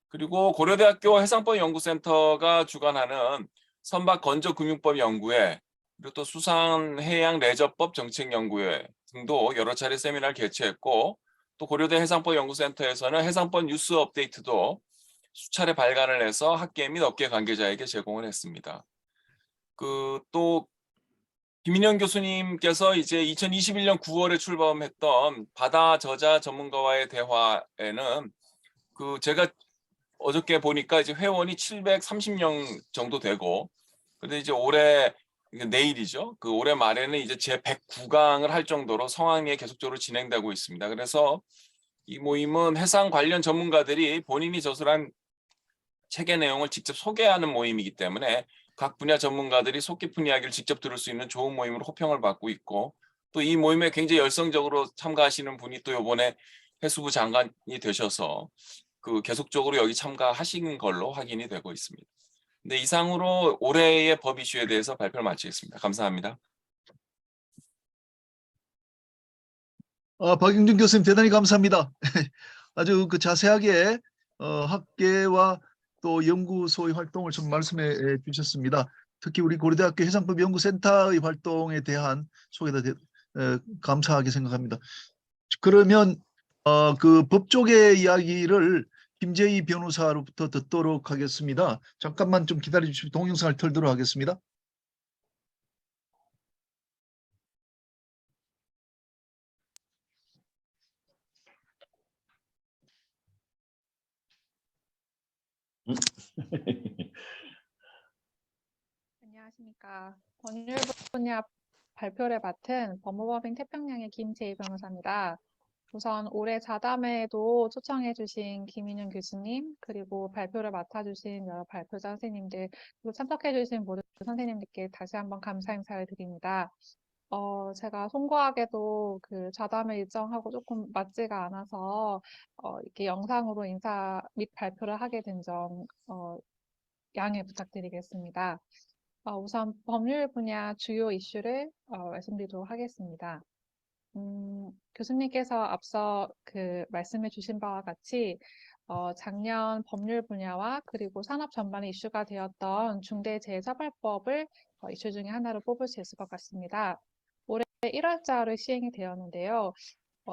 그리고 고려대학교 해상법연구센터가 주관하는 선박건조금융법 연구회, 그리고 또 수산해양레저법 정책연구회 등도 여러 차례 세미나를 개최했고, 또 고려대 해상법연구센터에서는 해상법 뉴스 업데이트도 수차례 발간을 해서 학계 및 업계 관계자에게 제공을 했습니다. 또 김인영 교수님께서 이제 2021년 9월에 출범했던 바다 저자 전문가와의 대화에는 제가 어저께 보니까 이제 회원이 730명 정도 되고, 근데 이제 올해 내일이죠. 올해 말에는 이제 제 109강을 할 정도로 성황리에 계속적으로 진행되고 있습니다. 그래서 이 모임은 해상 관련 전문가들이 본인이 저술한 책의 내용을 직접 소개하는 모임이기 때문에 각 분야 전문가들이 속 깊은 이야기를 직접 들을 수 있는 좋은 모임으로 호평을 받고 있고, 또 이 모임에 굉장히 열성적으로 참가하시는 분이 또 이번에 해수부 장관이 되셔서 계속적으로 여기 참가하신 걸로 확인이 되고 있습니다. 네, 이상으로 올해의 법 이슈에 대해서 발표를 마치겠습니다. 감사합니다. 박영준 교수님 대단히 감사합니다. 아주 자세하게 학계와 또 연구소의 활동을 좀 말씀해 주셨습니다. 특히 우리 고려대학교 해상법연구센터의 활동에 대한 소개도 감사하게 생각합니다. 그러면 법 쪽의 이야기를 김재희 변호사로부터 듣도록 하겠습니다. 잠깐만 좀 기다려 주시면 동영상을 틀도록 하겠습니다. 안녕하십니까. 법률 분야 발표를 맡은 법무법인 태평양의 김재희 변호사입니다. 우선 올해 자담회에도 초청해주신 김인영 교수님, 그리고 발표를 맡아주신 여러 발표자 선생님들, 그리고 참석해주신 모든 선생님들께 다시 한번 감사 인사를 드립니다. 제가 송구하게도 자담회 일정하고 조금 맞지가 않아서 이렇게 영상으로 인사 및 발표를 하게 된 점 양해 부탁드리겠습니다. 우선 법률 분야 주요 이슈를 말씀드리도록 하겠습니다. 교수님께서 앞서 말씀해 주신 바와 같이 작년 법률 분야와 그리고 산업 전반에 이슈가 되었던 중대재해처벌법을 이슈 중에 하나로 뽑을 수 있을 것 같습니다. 올해 1월자로 시행이 되었는데요.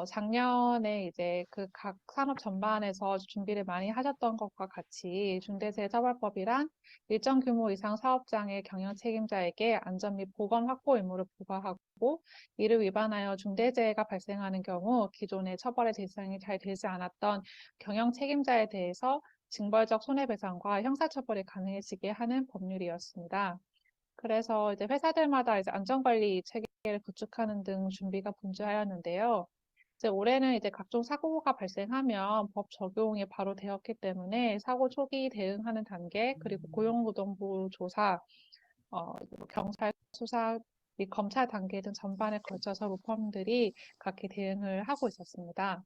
작년에 이제 각 산업 전반에서 준비를 많이 하셨던 것과 같이 중대재해처벌법이란 일정 규모 이상 사업장의 경영 책임자에게 안전 및 보건 확보 의무를 부과하고, 이를 위반하여 중대재해가 발생하는 경우 기존의 처벌의 대상이 잘 되지 않았던 경영 책임자에 대해서 징벌적 손해배상과 형사처벌이 가능해지게 하는 법률이었습니다. 그래서 이제 회사들마다 이제 안전관리 체계를 구축하는 등 준비가 분주하였는데요. 이제 올해는 이제 각종 사고가 발생하면 법 적용이 바로 되었기 때문에 사고 초기 대응하는 단계, 그리고 고용노동부 조사, 경찰 수사 및 검찰 단계 등 전반에 걸쳐서 로펌들이 각기 대응을 하고 있었습니다.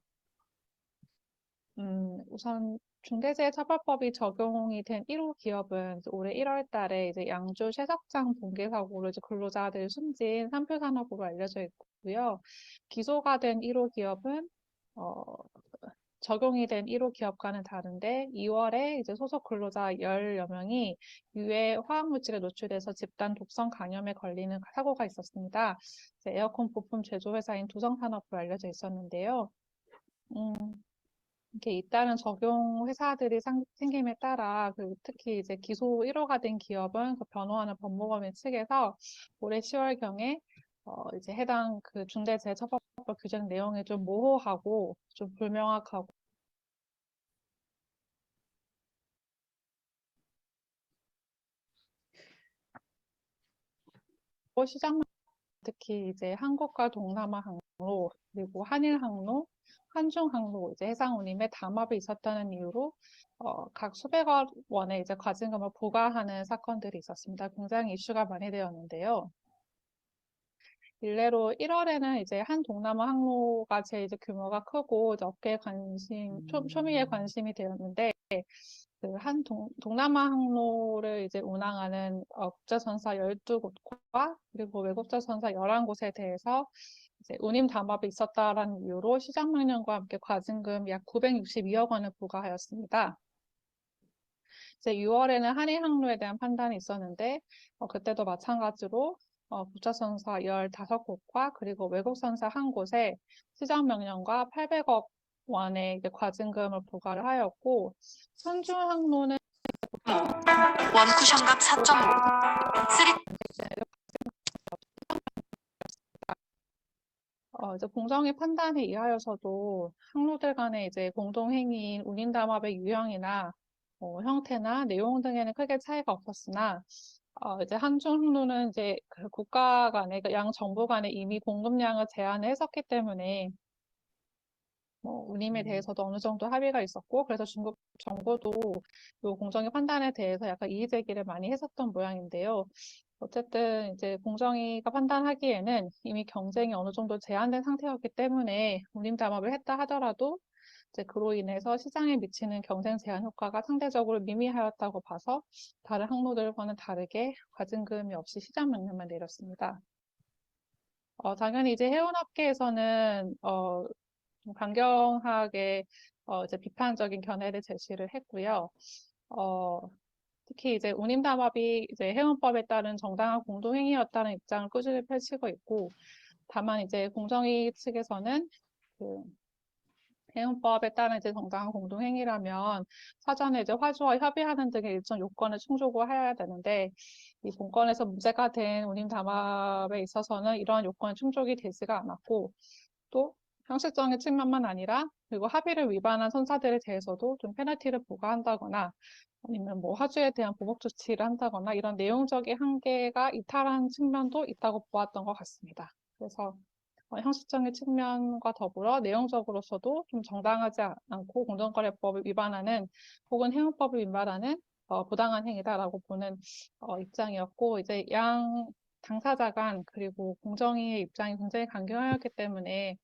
우선 중대재해처벌법이 적용이 된 1호 기업은 올해 1월 달에 이제 양주 쇠석장 붕괴 사고로 이제 근로자들 숨진 산표 산업으로 알려져 있고요. 기소가 된 1호 기업은 적용이 된 1호 기업과는 다른데 2월에 이제 소속 근로자 10여 명이 유해 화학물질에 노출돼서 집단 독성 감염에 걸리는 사고가 있었습니다. 에어컨 부품 제조 회사인 두성산업으로 알려져 있었는데요. 이렇게 잇따른 적용 회사들이 생김에 따라 특히 이제 기소 1호가 된 기업은 변호하는 법무법인 측에서 올해 10월경에 이제 해당 그 중대재해처벌법 규정 내용이 좀 모호하고 좀 불명확하고 시장 특히 이제 한국과 동남아 항로 그리고 한일 항로, 한중 항로 이제 해상 운임에 담합이 있었다는 이유로 각 수백억 원의 이제 과징금을 부과하는 사건들이 있었습니다. 굉장히 이슈가 많이 되었는데요. 일례로 1월에는 이제 한 동남아 항로가 제일 이제 규모가 크고 이제 업계에 초미의 관심이 되었는데 그 한 동남아 항로를 이제 운항하는 국제선사 12곳과 그리고 외국제 선사 11곳에 대해서 이제 운임 담합이 있었다라는 이유로 시장명령과 함께 과징금 약 962억 원을 부과하였습니다. 이제 6월에는 한일 항로에 대한 판단이 있었는데 그때도 마찬가지로 국제선사 15곳과 그리고 외국선사 1곳에 시장명령과 800억 원의 이제 과징금을 부과를 하였고 선중 항로는 원쿠션각 4.5 이제 공정위 판단에 의하여서도 항로들 간의 이제 공동행위인 운임 담합의 유형이나 형태나 내용 등에는 크게 차이가 없었으나 이제 한중 항로는 이제 그 국가 간의 양 정부 간에 이미 공급량을 제한을 했었기 때문에 운임에 대해서도 어느 정도 합의가 있었고 그래서 중국 정부도 이 공정위 판단에 대해서 약간 이의 제기를 많이 했었던 모양인데요. 어쨌든 이제 공정위가 판단하기에는 이미 경쟁이 어느 정도 제한된 상태였기 때문에 운임 담합을 했다 하더라도 이제 그로 인해서 시장에 미치는 경쟁 제한 효과가 상대적으로 미미하였다고 봐서 다른 항로들과는 다르게 과징금이 없이 시장 명령만 내렸습니다. 당연히 이제 해운업계에서는 좀 강경하게 이제 비판적인 견해를 제시를 했고요. 특히 이제 운임 담합이 이제 해운법에 따른 정당한 공동행위였다는 입장을 꾸준히 펼치고 있고, 다만 이제 공정위 측에서는 그 해운법에 따른 이제 정당한 공동행위라면 사전에 이제 화주와 협의하는 등의 일정 요건을 충족을 해야 되는데 이 본건에서 문제가 된 운임 담합에 있어서는 이러한 요건이 충족이 되지가 않았고 또 형식적인 측면만 아니라 그리고 합의를 위반한 선사들에 대해서도 좀 페널티를 부과한다거나 아니면 뭐 화주에 대한 보복 조치를 한다거나 이런 내용적인 한계가 이탈한 측면도 있다고 보았던 것 같습니다. 그래서 형식적인 측면과 더불어 내용적으로서도 좀 정당하지 않고 공정거래법을 위반하는 혹은 해운법을 위반하는 부당한 행위다라고 보는 입장이었고 이제 양 당사자 간 그리고 공정위의 입장이 굉장히 강경하였기 때문에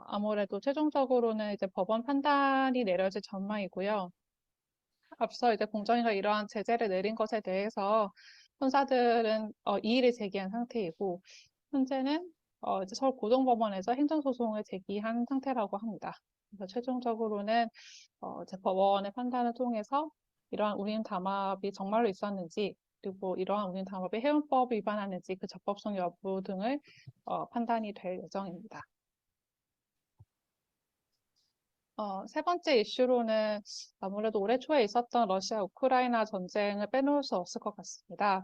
아무래도 최종적으로는 이제 법원 판단이 내려질 전망이고요. 앞서 이제 공정위가 이러한 제재를 내린 것에 대해서 판사들은 이의를 제기한 상태이고 현재는 이제 서울 고등법원에서 행정소송을 제기한 상태라고 합니다. 그래서 최종적으로는 이제 법원의 판단을 통해서 이러한 운임 담합이 정말로 있었는지 그리고 이러한 운임 담합이 해운법 위반하는지 그 적법성 여부 등을 판단이 될 예정입니다. 세 번째 이슈로는 아무래도 올해 초에 있었던 러시아 우크라이나 전쟁을 빼놓을 수 없을 것 같습니다.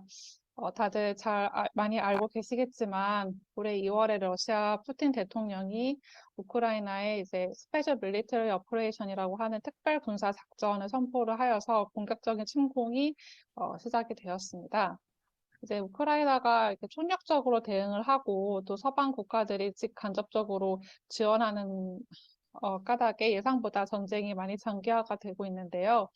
다들 많이 알고 계시겠지만 올해 2월에 러시아 푸틴 대통령이 우크라이나에 이제 스페셜 밀리터리 오퍼레이션이라고 하는 특별 군사 작전을 선포를 하여서 본격적인 침공이 시작이 되었습니다. 이제 우크라이나가 이렇게 총력적으로 대응을 하고 또 서방 국가들이 직간접적으로 지원하는 까닭에 예상보다 전쟁이 많이 장기화가 되고 있는데요.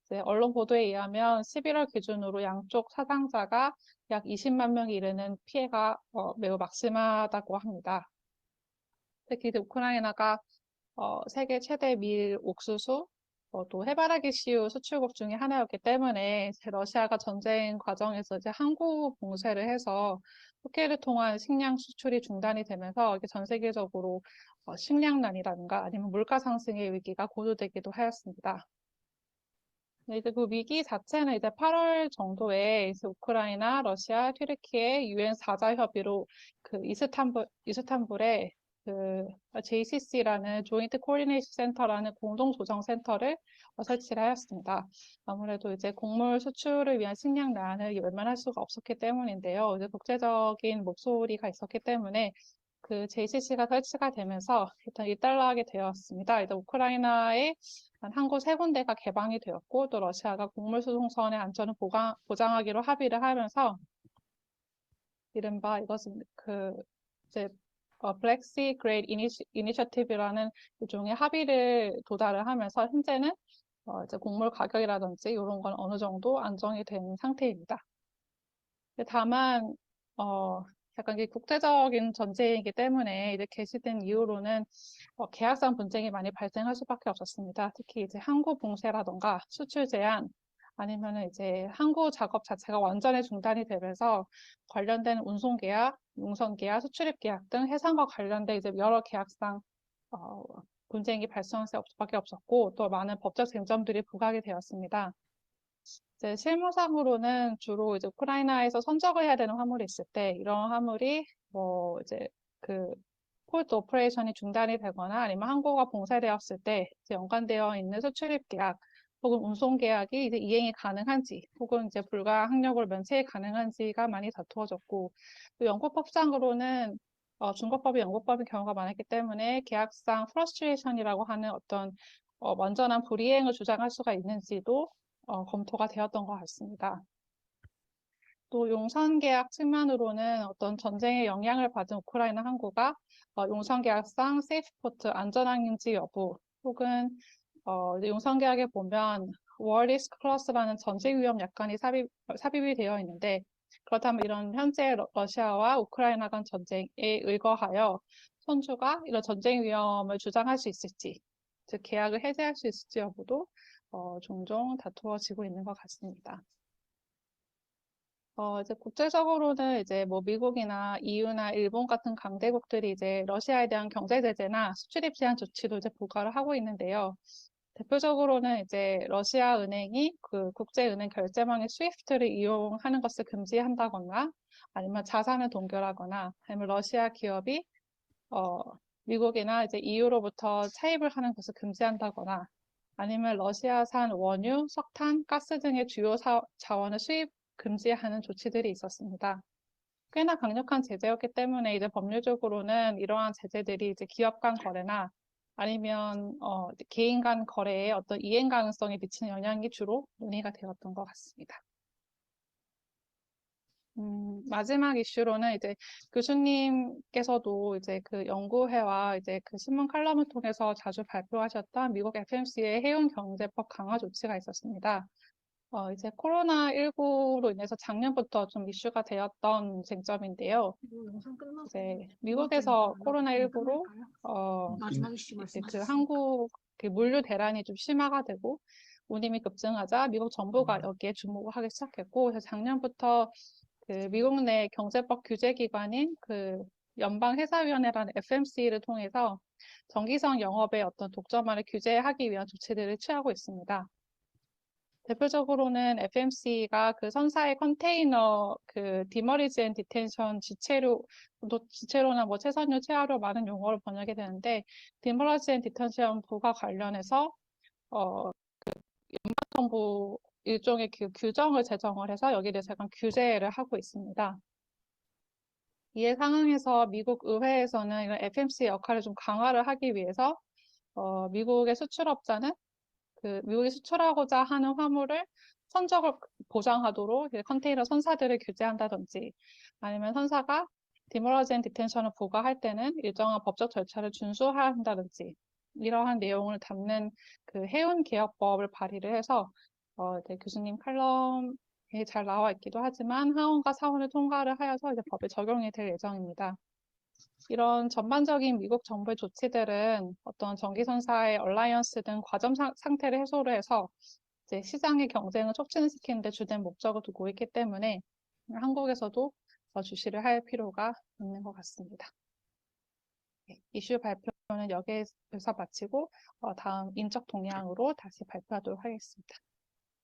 이제 언론 보도에 의하면 11월 기준으로 양쪽 사상자가 약 20만 명이 이르는 피해가 매우 막심하다고 합니다. 특히 우크라이나가 세계 최대 밀 옥수수, 또 해바라기 씨유 수출국 중에 하나였기 때문에 러시아가 전쟁 과정에서 이제 항구 봉쇄를 해서 국해를 통한 식량 수출이 중단이 되면서 이게 전 세계적으로 식량난이라든가 아니면 물가 상승의 위기가 고조되기도 하였습니다. 이제 그 위기 자체는 이제 8월 정도에 이제 우크라이나, 러시아, 튀르키예 유엔 4자 협의로 그 이스탄불에 그 JCC라는 조인트 코디네이션 센터라는 공동 조정 센터를 설치를 하였습니다. 아무래도 이제 곡물 수출을 위한 식량난을 외면할 수가 없었기 때문인데요. 이제 국제적인 목소리가 있었기 때문에 그 JCC가 설치가 되면서 일단 일단락이 되었습니다. 일단 우크라이나에 한 항구 3군데가 개방이 되었고 또 러시아가 곡물 수송선의 안전을 보장하기로 합의를 하면서 이른바 이것은 그 이제 Black Sea Grain Initiative라는 일종의 합의를 도달을 하면서 현재는 이제 곡물 가격이라든지 이런 건 어느 정도 안정이 된 상태입니다. 다만 약간 이게 국제적인 전쟁이기 때문에 이제 개시된 이후로는 계약상 분쟁이 많이 발생할 수밖에 없었습니다. 특히 이제 항구 봉쇄라던가 수출 제한 아니면은 이제 항구 작업 자체가 완전히 중단이 되면서 관련된 운송 계약, 용선 계약, 수출입 계약 등 해상과 관련된 이제 여러 계약상 분쟁이 발생할 수밖에 없었고 또 많은 법적 쟁점들이 부각이 되었습니다. 이제 실무상으로는 주로 이제 우크라이나에서 선적을 해야 되는 화물이 있을 때 이런 화물이 뭐 이제 그 포트 오퍼레이션이 중단이 되거나 아니면 항구가 봉쇄되었을 때 이제 연관되어 있는 수출입 계약 혹은 운송 계약이 이제 이행이 가능한지 혹은 이제 불가 항력을 면책 가능한지가 많이 다투어졌고 또 영국법상으로는 중국법이 영국법인 경우가 많았기 때문에 계약상 프러스트레이션이라고 하는 어떤 완전한 불이행을 주장할 수가 있는지도 검토가 되었던 것 같습니다. 또 용선 계약 측면으로는 어떤 전쟁의 영향을 받은 우크라이나 항구가 용선 계약상 세이프포트 안전항행지 여부 혹은 용선 계약에 보면 월 리스크 클러스라는 전쟁 위험 약관이 삽입이 되어 있는데 그렇다면 이런 현재 러시아와 우크라이나 간 전쟁에 의거하여 선주가 이런 전쟁 위험을 주장할 수 있을지 즉 계약을 해제할 수 있을지 여부도 종종 다투어지고 있는 것 같습니다. 이제 국제적으로는 이제 뭐 미국이나 EU나 일본 같은 강대국들이 이제 러시아에 대한 경제 제재나 수출입 제한 조치도 이제 부과를 하고 있는데요. 대표적으로는 이제 러시아 은행이 그 국제은행 결제망인 스위프트를 이용하는 것을 금지한다거나 아니면 자산을 동결하거나 아니면 러시아 기업이 미국이나 이제 EU로부터 차입을 하는 것을 금지한다거나 아니면 러시아산 원유, 석탄, 가스 등의 주요 자원을 수입 금지하는 조치들이 있었습니다. 꽤나 강력한 제재였기 때문에 이제 법률적으로는 이러한 제재들이 이제 기업 간 거래나 아니면 개인 간 거래에 어떤 이행 가능성에 미치는 영향이 주로 논의가 되었던 것 같습니다. 마지막 이슈로는 이제 교수님께서도 이제 그 연구회와 이제 그 신문 칼럼을 통해서 자주 발표하셨던 미국 FMC의 해운 경제법 강화 조치가 있었습니다. 이제 코로나19로 인해서 작년부터 좀 이슈가 되었던 쟁점인데요. 이제 미국에서 코로나19로 이제 그 한국 그 물류 대란이 좀 심화가 되고 운임이 급증하자 미국 정부가 여기에 주목을 하기 시작했고 그래서 작년부터 그 미국 내 경제법 규제 기관인 그 연방회사위원회라는 FMC를 통해서 정기성 영업의 어떤 독점화를 규제하기 위한 조치들을 취하고 있습니다. 대표적으로는 FMC가 그 선사의 컨테이너 그 디머리지 앤 디텐션 지체로나 뭐 채선료 체화로 많은 용어를 번역이 되는데 디머리지 앤 디텐션부가 관련해서 연방정부 일종의 그 규정을 제정을 해서 여기에 대해서 약간 규제를 하고 있습니다. 이에 상응해서 미국 의회에서는 이런 FMC 역할을 좀 강화를 하기 위해서 미국의 수출업자는 그 미국이 수출하고자 하는 화물을 선적을 보장하도록 컨테이너 선사들을 규제한다든지 아니면 선사가 디머러지 앤 디텐션을 부과할 때는 일정한 법적 절차를 준수해야 한다든지 이러한 내용을 담는 그 해운 개혁법을 발의를 해서 이제 교수님 칼럼에 잘 나와 있기도 하지만 하원과 사원을 통과를 하여서 이제 법에 적용이 될 예정입니다. 이런 전반적인 미국 정부의 조치들은 어떤 전기선사의 얼라이언스 등 과점 상태를 해소를 해서 이제 시장의 경쟁을 촉진시키는 데 주된 목적을 두고 있기 때문에 한국에서도 주시를 할 필요가 있는 것 같습니다. 이슈 발표는 여기에서 마치고 다음 인적 동향으로 다시 발표하도록 하겠습니다.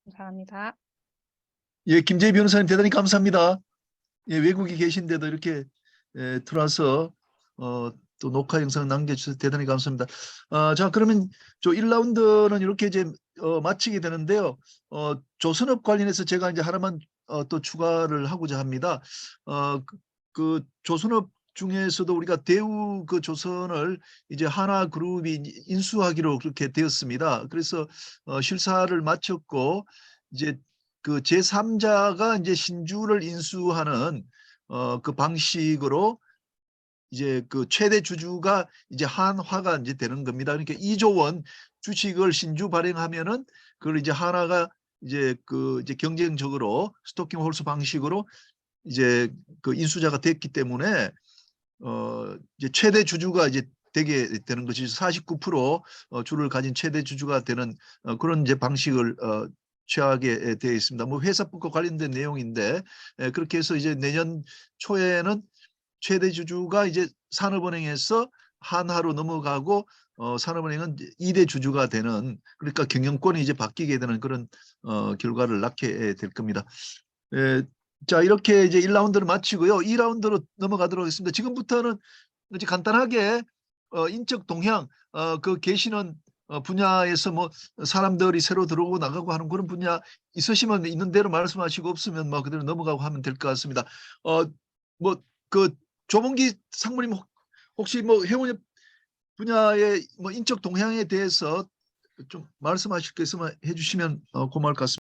감사합니다. 예, 김재희 변호사님 대단히 감사합니다. 예, 외국에 계신데도 이렇게 들어와서 또 녹화 영상 남겨주셔서 대단히 감사합니다. 자, 그러면 저 1라운드는 이렇게 이제 마치게 되는데요. 조선업 관련해서 제가 이제 하나만 또 추가를 하고자 합니다. 그 조선업 중에서도 우리가 대우 그 조선을 이제 하나그룹이 인수하기로 그렇게 되었습니다. 그래서 실사를 마쳤고 이제 그 제3자가 이제 신주를 인수하는 그 방식으로 이제 그 최대 주주가 이제 한화가 이제 되는 겁니다. 그러니까 2조 원 주식을 신주 발행하면은 그걸 이제 하나가 이제 그 이제 경쟁적으로 스토킹 홀스 방식으로 이제 그 인수자가 됐기 때문에 이제 최대 주주가 이제 되게 되는 것이 49% 주를 가진 최대 주주가 되는 그런 이제 방식을 취하게 되어 있습니다. 뭐 회사법과 관련된 내용인데 그렇게 해서 이제 내년 초에는 최대 주주가 이제 산업은행에서 한화로 넘어가고 산업은행은 2대 주주가 되는 그러니까 경영권이 이제 바뀌게 되는 그런 결과를 낳게 될 겁니다. 자, 이렇게 이제 1라운드를 마치고요. 2라운드로 넘어가도록 하겠습니다. 지금부터는 이제 간단하게 인적 동향 그 계시는 분야에서 뭐 사람들이 새로 들어오고 나가고 하는 그런 분야 있으시면 있는 대로 말씀하시고 없으면 뭐 그대로 넘어가고 하면 될 것 같습니다. 뭐 그 조봉기 상무님 혹시 뭐 해운협 분야의 뭐 인적 동향에 대해서 좀 말씀하실 거 있으면 해주시면 고마울 것 같습니다.